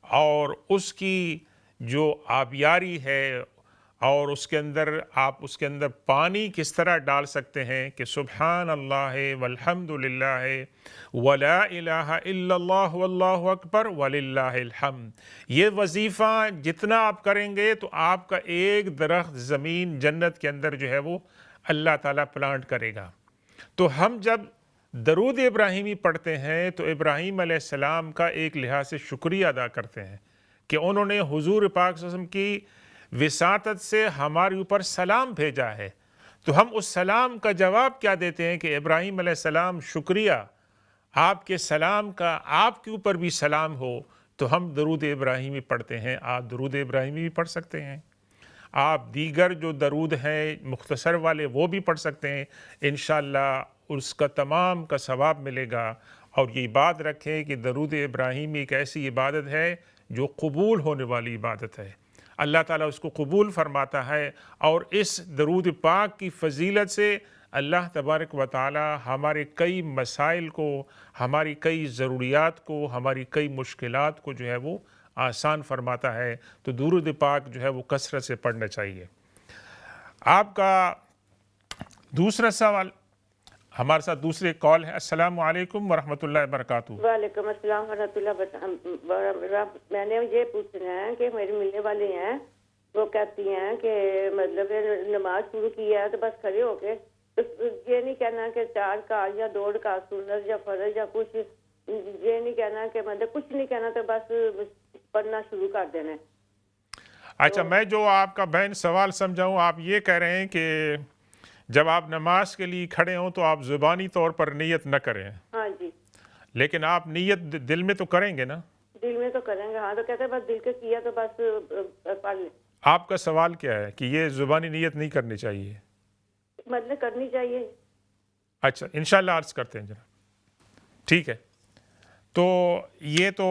اور اس کی جو آبیاری ہے، اور اس کے اندر آپ اس کے اندر پانی کس طرح ڈال سکتے ہیں کہ سبحان اللہ والحمد للہ ولا الہ الا اللہ واللہ اکبر وللہ الحمد، یہ وظیفہ جتنا آپ کریں گے تو آپ کا ایک درخت زمین جنت کے اندر جو ہے وہ اللہ تعالیٰ پلانٹ کرے گا۔ تو ہم جب درود ابراہیمی پڑھتے ہیں تو ابراہیم علیہ السلام کا ایک لحاظ سے شکریہ ادا کرتے ہیں کہ انہوں نے حضور پاک صلی اللہ علیہ وسلم کی وساطت سے ہمارے اوپر سلام بھیجا ہے۔ تو ہم اس سلام کا جواب کیا دیتے ہیں کہ ابراہیم علیہ السلام شکریہ، آپ کے سلام کا آپ کے اوپر بھی سلام ہو۔ تو ہم درود ابراہیمی پڑھتے ہیں، آپ درود ابراہیمی بھی پڑھ سکتے ہیں، آپ دیگر جو درود ہیں مختصر والے وہ بھی پڑھ سکتے ہیں، انشاءاللہ اس کا تمام کا ثواب ملے گا۔ اور یہ بات رکھیں کہ درود ابراہیمی ایک ایسی عبادت ہے جو قبول ہونے والی عبادت ہے، اللہ تعالیٰ اس کو قبول فرماتا ہے، اور اس درود پاک کی فضیلت سے اللہ تبارک و تعالیٰ ہمارے کئی مسائل کو، ہماری کئی ضروریات کو، ہماری کئی مشکلات کو جو ہے وہ آسان فرماتا ہے۔ تو درود پاک جو ہے وہ کثرت سے پڑھنا چاہیے۔ آپ کا دوسرا سوال ہمارے ساتھ دوسرے کال ہے. السلام علیکم ورحمۃ اللہ وبرکاتہ. وعلیکم السلام ورحمۃ اللہ. میں نے یہ پوچھنا ہے کہ میری ملنے والی ہیں وہ کہتی ہیں کہ مطلب نماز شروع کی ہے تو بس کھڑے ہو کے یہ نہیں کہنا کہ 4 رکعت یا 2 رکعت سنت یا فرض یا کچھ، یہ نہیں کہنا کہ مطلب کچھ نہیں کہنا تو بس پڑھنا شروع کر دینا ہے. اچھا، میں جو آپ کا بہن سوال سمجھاؤں، آپ یہ کہہ رہے ہیں کہ جب آپ نماز کے لیے کھڑے ہوں تو آپ زبانی طور پر نیت نہ کریں. ہاں جی، لیکن آپ نیت دل میں تو کریں گے نا؟ دل میں تو کریں گے. ہاں تو کہتے ہیں بس دل کے کیا تو بس پڑھ لیں. آپ کا سوال کیا ہے کہ یہ زبانی نیت نہیں کرنی چاہیے؟ مطلب کرنی چاہیے. اچھا، انشاءاللہ عرض کرتے ہیں جناب. ٹھیک ہے، تو یہ تو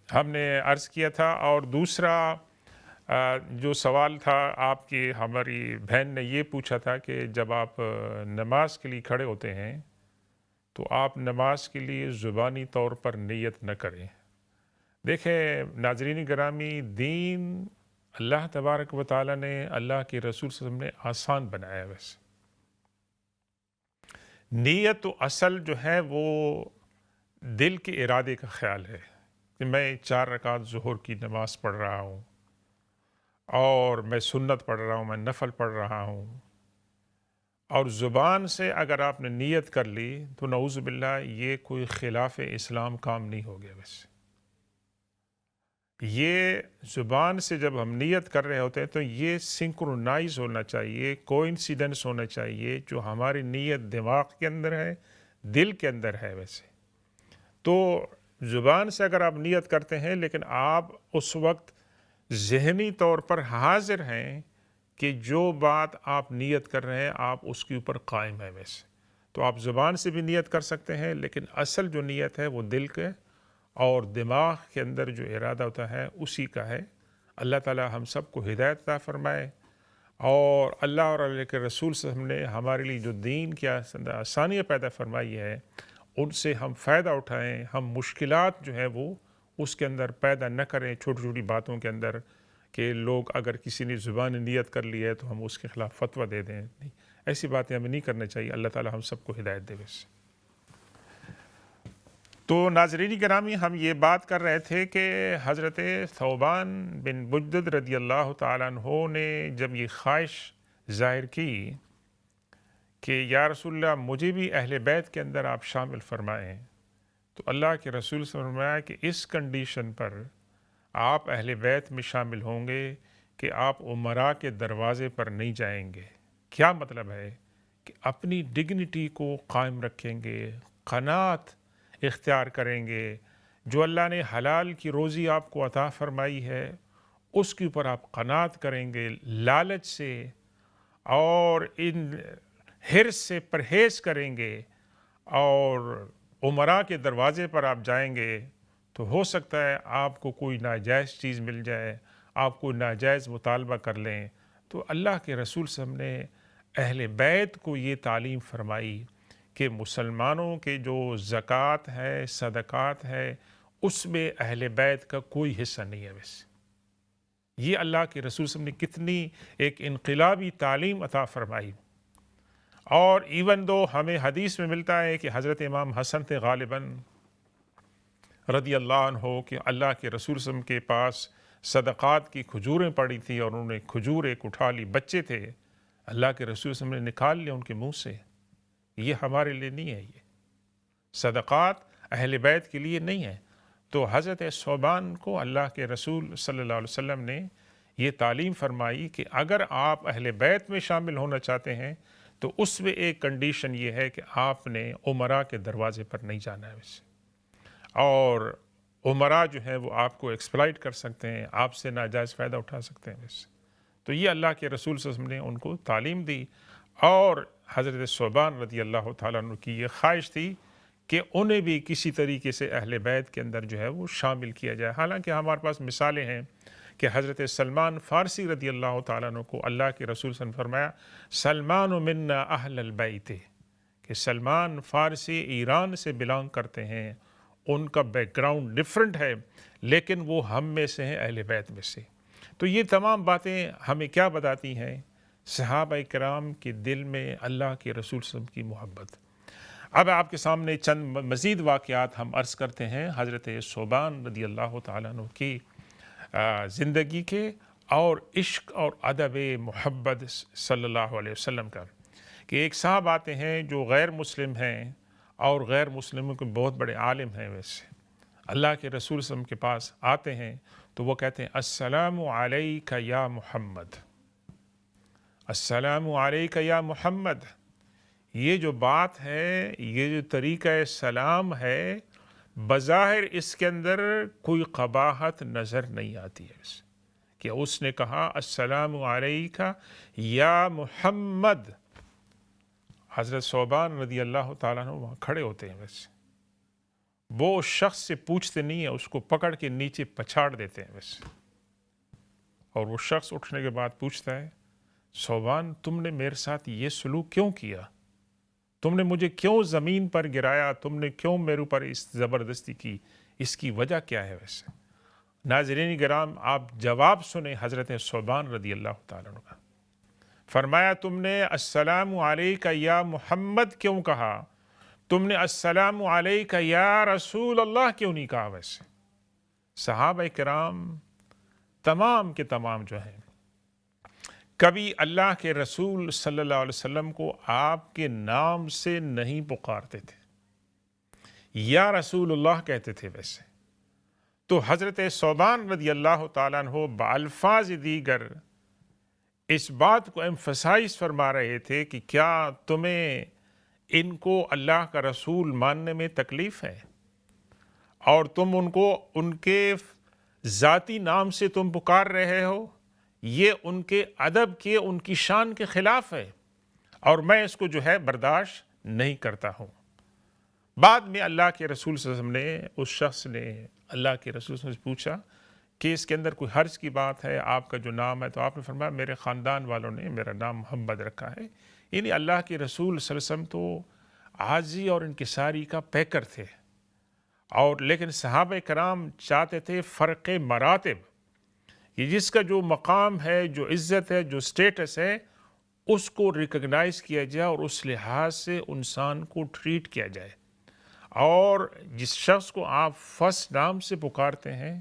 ہم نے عرض کیا تھا. اور دوسرا جو سوال تھا آپ کی ہماری بہن نے یہ پوچھا تھا کہ جب آپ نماز کے لیے کھڑے ہوتے ہیں تو آپ نماز کے لیے زبانی طور پر نیت نہ کریں. دیکھیں ناظرین گرامی، دین اللہ تبارک و تعالیٰ نے، اللہ کے رسول صلی اللہ علیہ وسلم نے آسان بنایا ہے. ویسے نیت تو اصل جو ہے وہ دل کے ارادے کا خیال ہے کہ میں 4 رکعت ظہر کی نماز پڑھ رہا ہوں اور میں سنت پڑھ رہا ہوں، میں نفل پڑھ رہا ہوں. اور زبان سے اگر آپ نے نیت کر لی تو نعوذ باللہ یہ کوئی خلاف اسلام کام نہیں ہو گیا. ویسے یہ زبان سے جب ہم نیت کر رہے ہوتے ہیں تو یہ سنکرونائز ہونا چاہیے، کوئنسیڈنس ہونا چاہیے. جو ہماری نیت دماغ کے اندر ہے، دل کے اندر ہے. ویسے تو زبان سے اگر آپ نیت کرتے ہیں لیکن آپ اس وقت ذہنی طور پر حاضر ہیں کہ جو بات آپ نیت کر رہے ہیں آپ اس کے اوپر قائم ہیں. ویسے تو آپ زبان سے بھی نیت کر سکتے ہیں، لیکن اصل جو نیت ہے وہ دل کے اور دماغ کے اندر جو ارادہ ہوتا ہے اسی کا ہے. اللہ تعالی ہم سب کو ہدایت عطا فرمائے، اور اللہ اور اللہ کے رسول صلی اللہ علیہ وسلم نے ہمارے لیے جو دین کی آسانیاں پیدا فرمائی ہے ان سے ہم فائدہ اٹھائیں. ہم مشکلات جو ہیں وہ اس کے اندر پیدا نہ کریں، چھوٹی چھوٹی باتوں کے اندر کہ لوگ اگر کسی نے زبان نیت کر لی ہے تو ہم اس کے خلاف فتویٰ دے دیں. نہیں، ایسی باتیں ہمیں نہیں کرنا چاہیے. اللہ تعالی ہم سب کو ہدایت دے. ویسے تو ناظرین گرامی، ہم یہ بات کر رہے تھے کہ حضرت ثوبان بن بجدد رضی اللہ تعالیٰ عنہ نے جب یہ خواہش ظاہر کی کہ یا رسول اللہ مجھے بھی اہل بیت کے اندر آپ شامل فرمائیں، تو اللہ کے رسول سے فرمایا کہ اس کنڈیشن پر آپ اہل بیت میں شامل ہوں گے کہ آپ امراء کے دروازے پر نہیں جائیں گے. کیا مطلب ہے؟ کہ اپنی ڈگنیٹی کو قائم رکھیں گے، قناعت اختیار کریں گے. جو اللہ نے حلال کی روزی آپ کو عطا فرمائی ہے اس کے اوپر آپ قناعت کریں گے، لالچ سے اور ان حرص سے پرہیز کریں گے. اور امراء کے دروازے پر آپ جائیں گے تو ہو سکتا ہے آپ کو کوئی ناجائز چیز مل جائے، آپ کوئی ناجائز مطالبہ کر لیں. تو اللہ کے رسول صلی اللہ علیہ وسلم نے اہل بیت کو یہ تعلیم فرمائی کہ مسلمانوں کے جو زکوٰۃ ہے، صدقات ہے، اس میں اہل بیت کا کوئی حصہ نہیں ہے. ویسے یہ اللہ کے رسول صلی اللہ علیہ وسلم نے کتنی ایک انقلابی تعلیم عطا فرمائی. اور ایون دو ہمیں حدیث میں ملتا ہے کہ حضرت امام حسن تھے غالباً رضی اللہ عنہ کہ اللہ کے رسول صلی اللہ علیہ وسلم کے پاس صدقات کی کھجوریں پڑی تھیں اور انہوں نے کھجور ایک اٹھا لی. بچے تھے، اللہ کے رسول صلی اللہ علیہ وسلم نے نکال لیا ان کے منہ سے. یہ ہمارے لیے نہیں ہے، یہ صدقات اہل بیت کے لیے نہیں ہے. تو حضرت ثوبان کو اللہ کے رسول صلی اللہ علیہ وسلم نے یہ تعلیم فرمائی کہ اگر آپ اہل بیت میں شامل ہونا چاہتے ہیں تو اس میں ایک کنڈیشن یہ ہے کہ آپ نے امراء کے دروازے پر نہیں جانا ہے. ویسے اور امراء جو ہیں وہ آپ کو ایکسپلائٹ کر سکتے ہیں، آپ سے ناجائز فائدہ اٹھا سکتے ہیں. ویسے تو یہ اللہ کے رسول صلی اللہ علیہ وسلم نے ان کو تعلیم دی. اور حضرت ثوبان رضی اللہ تعالیٰ عنہ کی یہ خواہش تھی کہ انہیں بھی کسی طریقے سے اہل بیت کے اندر جو ہے وہ شامل کیا جائے. حالانکہ ہمارے پاس مثالیں ہیں کہ حضرت سلمان فارسی رضی اللہ تعالیٰ عنہ کو اللہ کے رسول صلی اللہ علیہ وسلم نے فرمایا سلمان منا اہل البیت، کہ سلمان فارسی ایران سے بلانگ کرتے ہیں، ان کا بیک گراؤنڈ ڈفرینٹ ہے لیکن وہ ہم میں سے ہیں، اہل بیت میں سے. تو یہ تمام باتیں ہمیں کیا بتاتی ہیں؟ صحابہ کرام کے دل میں اللہ کے رسول صلی اللہ علیہ وسلم کی محبت۔ اب آپ کے سامنے چند مزید واقعات ہم عرض کرتے ہیں حضرت ثوبان رضی اللہ تعالیٰ عنہ کی زندگی کے اور عشق اور ادب محبت صلی اللہ علیہ وسلم کا، کہ ایک صاحب آتے ہیں جو غیر مسلم ہیں اور غیر مسلموں کے بہت بڑے عالم ہیں، ویسے اللہ کے رسول صلی اللہ علیہ وسلم کے پاس آتے ہیں تو وہ کہتے ہیں السلام علیک یا محمد، السلام علیک یا محمد۔ یہ جو بات ہے، یہ جو طریقہ سلام ہے، بظاہر اس کے اندر کوئی قباحت نظر نہیں آتی ہے کہ اس نے کہا السلام علیک یا محمد۔ حضرت ثوبان رضی اللہ تعالیٰ عنہ وہاں کھڑے ہوتے ہیں، ویسے وہ اس شخص سے پوچھتے نہیں ہیں، اس کو پکڑ کے نیچے پچھاڑ دیتے ہیں ویسے، اور وہ شخص اٹھنے کے بعد پوچھتا ہے ثوبان تم نے میرے ساتھ یہ سلوک کیوں کیا؟ تم نے مجھے کیوں زمین پر گرایا؟ تم نے کیوں میرے اوپر اس زبردستی کی؟ اس کی وجہ کیا ہے؟ ویسے ناظرین کرام، آپ جواب سنیں حضرت ثوبان رضی اللہ تعالیٰ عنہ کا۔ فرمایا تم نے السلام علیک یا محمد کیوں کہا؟ تم نے السلام علیک یا رسول اللہ کیوں نہیں کہا؟ ویسے صحابہ کرام تمام کے تمام جو ہیں کبھی اللہ کے رسول صلی اللہ علیہ وسلم کو آپ کے نام سے نہیں پکارتے تھے، یا رسول اللہ کہتے تھے ویسے۔ تو حضرت ثوبان رضی اللہ تعالیٰ عنہ بالفاظ دیگر اس بات کو ایمفسائز فرما رہے تھے کہ کیا تمہیں ان کو اللہ کا رسول ماننے میں تکلیف ہے، اور تم ان کو ان کے ذاتی نام سے تم پکار رہے ہو؟ یہ ان کے ادب کے، ان کی شان کے خلاف ہے، اور میں اس کو جو ہے برداشت نہیں کرتا ہوں۔ بعد میں اللہ کے رسول صلی اللہ علیہ وسلم نے، اس شخص نے اللہ کے رسول صلی اللہ علیہ وسلم سے پوچھا کہ اس کے اندر کوئی حرج کی بات ہے؟ آپ کا جو نام ہے، تو آپ نے فرمایا میرے خاندان والوں نے میرا نام محمد رکھا ہے۔ یعنی اللہ کے رسول صلی اللہ علیہ وسلم تو عاجزی اور انکساری کا پیکر تھے، اور لیکن صحابہ کرام چاہتے تھے فرق مراتب، کہ جس کا جو مقام ہے، جو عزت ہے، جو سٹیٹس ہے، اس کو ریکگنائز کیا جائے اور اس لحاظ سے انسان کو ٹریٹ کیا جائے۔ اور جس شخص کو آپ فرسٹ نام سے پکارتے ہیں،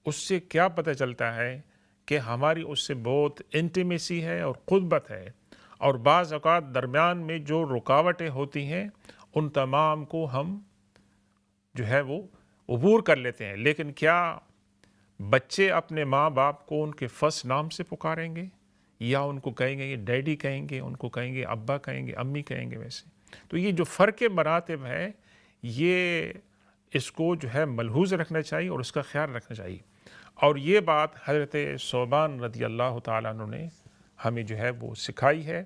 اس سے کیا پتہ چلتا ہے کہ ہماری اس سے بہت انٹیمیسی ہے اور قربت ہے، اور بعض اوقات درمیان میں جو رکاوٹیں ہوتی ہیں ان تمام کو ہم جو ہے وہ عبور کر لیتے ہیں۔ لیکن کیا بچے اپنے ماں باپ کو ان کے فرسٹ نام سے پکاریں گے، یا ان کو کہیں گے ڈیڈی کہیں گے، ان کو کہیں گے ابا کہیں گے، امی کہیں گے؟ ویسے تو یہ جو فرق مراتب ہے، یہ اس کو جو ہے ملحوظ رکھنا چاہیے اور اس کا خیال رکھنا چاہیے۔ اور یہ بات حضرت ثوبان رضی اللہ تعالیٰ عنہ نے ہمیں جو ہے وہ سکھائی ہے،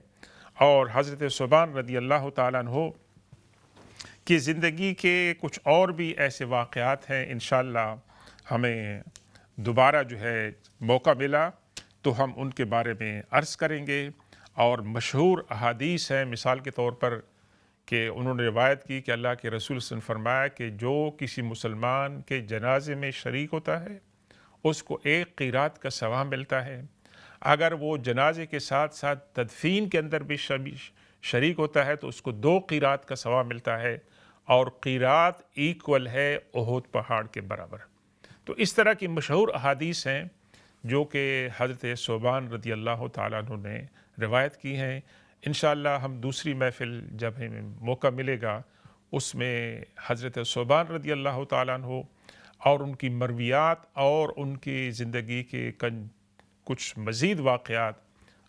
اور حضرت ثوبان رضی اللہ تعالیٰ عنہ کی زندگی کے کچھ اور بھی ایسے واقعات ہیں، انشاءاللہ ہمیں دوبارہ جو ہے موقع ملا تو ہم ان کے بارے میں عرض کریں گے۔ اور مشہور احادیث ہیں، مثال کے طور پر کہ انہوں نے روایت کی کہ اللہ کے رسول صلی اللہ علیہ وسلم نے فرمایا کہ جو کسی مسلمان کے جنازے میں شریک ہوتا ہے اس کو 1 قیرات کا ثواب ملتا ہے۔ اگر وہ جنازے کے ساتھ ساتھ تدفین کے اندر بھی شریک ہوتا ہے تو اس کو 2 قیرات کا ثواب ملتا ہے، اور قیرات ایکول ہے احد پہاڑ کے برابر۔ تو اس طرح کی مشہور احادیث ہیں جو کہ حضرت ثوبان رضی اللہ تعالیٰ عنہ نے روایت کی ہیں۔ انشاءاللہ ہم دوسری محفل جب ہمیں موقع ملے گا اس میں حضرت ثوبان رضی اللہ تعالیٰ عنہ اور ان کی مرویات اور ان کی زندگی کے کچھ مزید واقعات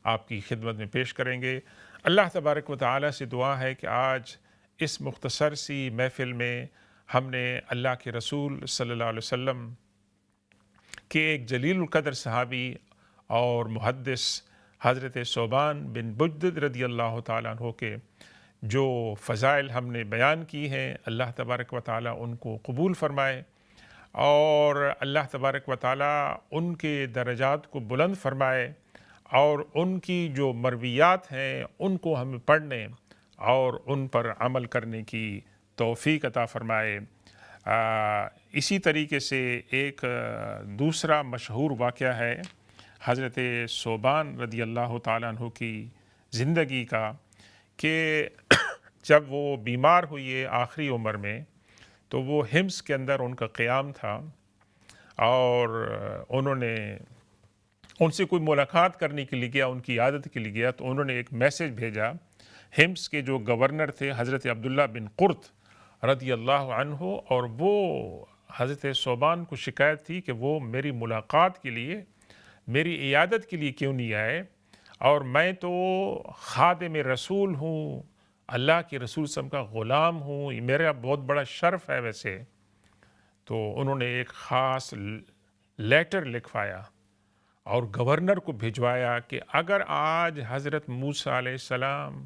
آپ کی خدمت میں پیش کریں گے۔ اللہ تبارک و تعالیٰ سے دعا ہے کہ آج اس مختصر سی محفل میں ہم نے اللہ کے رسول صلی اللہ علیہ وسلم کے ایک جلیل القدر صحابی اور محدث حضرت ثوبان بن بجدد رضی اللہ تعالیٰ عنہ کے جو فضائل ہم نے بیان کی ہیں، اللہ تبارک و تعالیٰ ان کو قبول فرمائے، اور اللہ تبارک و تعالیٰ ان کے درجات کو بلند فرمائے، اور ان کی جو مرویات ہیں ان کو ہمیں پڑھنے اور ان پر عمل کرنے کی توفیق عطا فرمائے۔ اسی طریقے سے ایک دوسرا مشہور واقعہ ہے حضرت صوبان رضی اللہ تعالیٰ عنہ کی زندگی کا کہ جب وہ بیمار ہوئی آخری عمر میں تو وہ حمص کے اندر ان کا قیام تھا، اور انہوں نے ان سے کوئی ملاقات کرنے کے لیے گیا، ان کی عادت کے لیے گیا، تو انہوں نے ایک میسج بھیجا حمص کے جو گورنر تھے حضرت عبداللہ بن قرط رضی اللہ عنہ، اور وہ حضرت صوبان کو شکایت تھی کہ وہ میری ملاقات کے لیے، میری عیادت کے لیے کیوں نہیں آئے، اور میں تو خادم رسول ہوں، اللہ کے رسول صلی اللہ علیہ وسلم کا غلام ہوں، یہ میرا بہت بڑا شرف ہے ویسے۔ تو انہوں نے ایک خاص لیٹر لکھوایا اور گورنر کو بھجوایا کہ اگر آج حضرت موسیٰ علیہ السلام،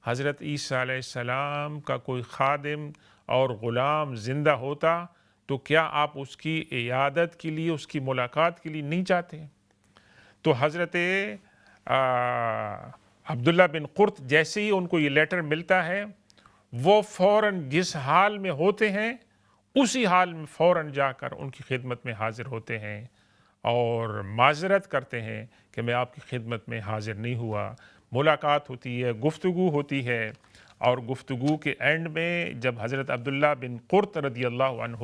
حضرت عیسیٰ علیہ السلام کا کوئی خادم اور غلام زندہ ہوتا تو کیا آپ اس کی عیادت کے لیے، اس کی ملاقات کے لیے نہیں جاتے؟ تو حضرت عبداللہ بن قرط جیسے ہی ان کو یہ لیٹر ملتا ہے، وہ فوراً جس حال میں ہوتے ہیں اسی حال میں فوراً جا کر ان کی خدمت میں حاضر ہوتے ہیں اور معذرت کرتے ہیں کہ میں آپ کی خدمت میں حاضر نہیں ہوا۔ ملاقات ہوتی ہے، گفتگو ہوتی ہے، اور گفتگو کے اینڈ میں جب حضرت عبداللہ بن قرط رضی اللہ عنہ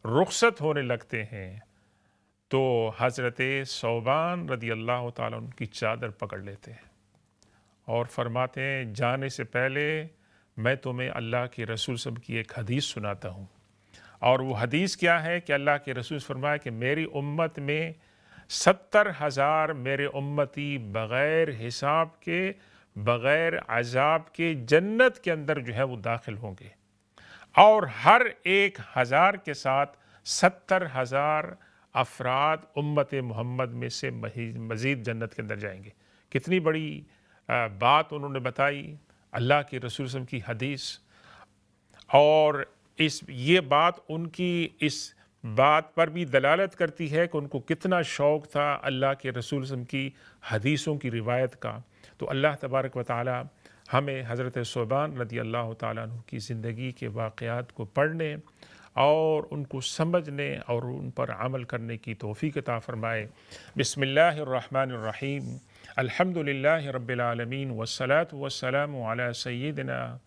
رخصت ہونے لگتے ہیں تو حضرت صوبان رضی اللہ تعالیٰ ان کی چادر پکڑ لیتے ہیں اور فرماتے ہیں جانے سے پہلے میں تمہیں اللہ کے رسول صلی اللہ علیہ وسلم کی ایک حدیث سناتا ہوں، اور وہ حدیث کیا ہے کہ اللہ کے رسول فرمایا کہ میری امت میں 70,000 میرے امتی بغیر حساب کے، بغیر عذاب کے جنت کے اندر جو ہے وہ داخل ہوں گے، اور ہر 1,000 کے ساتھ 70,000 افراد امت محمد میں سے مزید جنت کے اندر جائیں گے۔ کتنی بڑی بات انہوں نے بتائی، اللہ کے رسول صلی اللہ علیہ وسلم کی حدیث، اور یہ بات ان کی اس بات پر بھی دلالت کرتی ہے کہ ان کو کتنا شوق تھا اللہ کے رسول صلی اللہ علیہ وسلم کی حدیثوں کی روایت کا۔ تو اللہ تبارک و تعالی ہمیں حضرت صوبان رضی اللہ تعالیٰ عنہ کی زندگی کے واقعات کو پڑھنے اور ان کو سمجھنے اور ان پر عمل کرنے کی توفیق عطا فرمائے۔ بسم اللہ الرحمن الرحیم، الحمد للہ رب العالمین، والصلاة والسلام علی سیدنا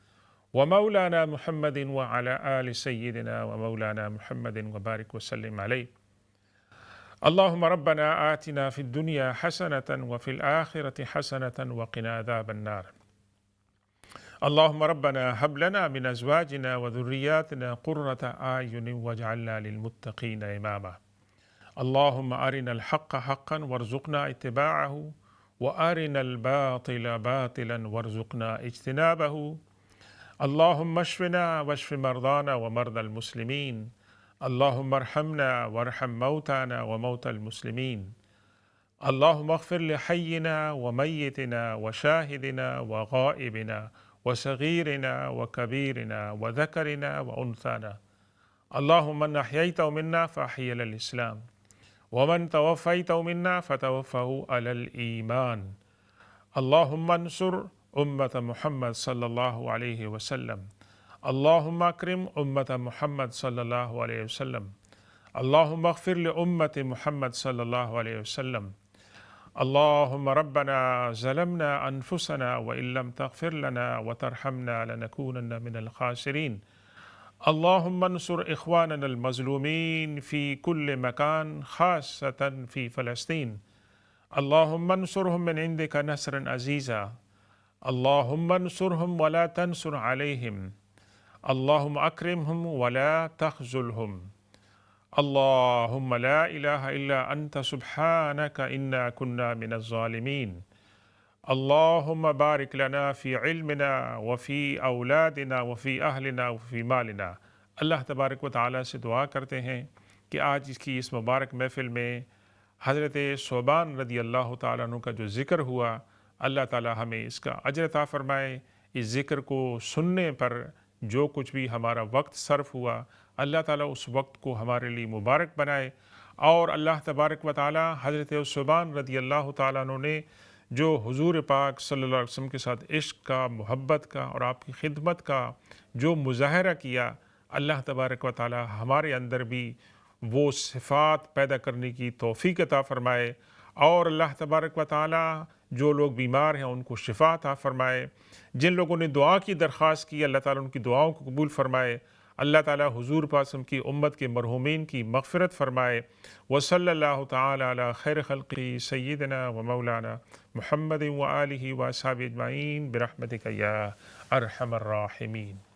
ومولانا محمد وعلى آل سيدنا ومولانا محمد وبارك وسلم عليه. اللهم ربنا آتنا في الدنيا حسنة وفي الآخرة حسنة وقنا عذاب النار. اللهم ربنا هب لنا من أزواجنا وذرياتنا قرة أعين واجعلنا للمتقين إماما. اللهم أرنا الحق حقا وارزقنا اتباعه، وأرنا الباطل باطلا وارزقنا اجتنابه. اللهم اشفنا واشف مرضانا ومرضى المسلمين. اللهم ارحمنا وارحم موتانا وموتى المسلمين. اللهم اغفر لحينا وميتنا وشاهدنا وغائبنا وصغيرنا وكبيرنا وذكرنا وأنثانا. اللهم من أحييته منا فأحيي على الإسلام، ومن توفيته منا فتوفه على الإيمان. اللهم انصر أمة محمد صلى الله عليه وسلم. اللهم أكرم أمة محمد صلى الله عليه وسلم. اللهم اغفر لأمة محمد صلى الله عليه وسلم. اللهم ربنا ظلمنا أنفسنا وإن لم تغفر لنا وترحمنا لنكونن من الخاسرين. اللهم انصر إخواننا المظلومين في كل مكان، خاصة في فلسطين. اللهم انصرهم من عندك نصرا عزيزا. اللهم انصرهم ولا تنصر عليهم. اللهم أكرمهم ولا تخذلهم. اللهم لا إله إلا أنت سبحانك إنا كنا من الظالمين. اللهم بارك لنا في علمنا وفي أولادنا وفي أهلنا وفي مالنا. اللہ تبارک و تعالیٰ سے دعا کرتے ہیں کہ آج اس کی اس مبارک محفل میں حضرت صوبان رضی اللہ تعالیٰ عنہ کا جو ذکر ہوا، اللہ تعالیٰ ہمیں اس کا اجر عطا فرمائے۔ اس ذکر کو سننے پر جو کچھ بھی ہمارا وقت صرف ہوا، اللہ تعالیٰ اس وقت کو ہمارے لیے مبارک بنائے، اور اللہ تبارک و تعالیٰ حضرت صوبان رضی اللہ تعالیٰ عنہ نے جو حضور پاک صلی اللہ علیہ وسلم کے ساتھ عشق کا، محبت کا اور آپ کی خدمت کا جو مظاہرہ کیا، اللہ تبارک و تعالیٰ ہمارے اندر بھی وہ صفات پیدا کرنے کی توفیق عطا فرمائے، اور اللہ تبارک و تعالی جو لوگ بیمار ہیں ان کو شفا عطا فرمائے، جن لوگوں نے دعا کی درخواست کی اللہ تعالیٰ ان کی دعاؤں کو قبول فرمائے، اللہ تعالیٰ حضور پاسم کی امت کے مرحومین کی مغفرت فرمائے۔ وصلی اللہ تعالی علی خیر خلقی سیدنا و مولانا محمد و آلہ و اصحابہ اجمعین برحمتک یا ارحم الراحمین۔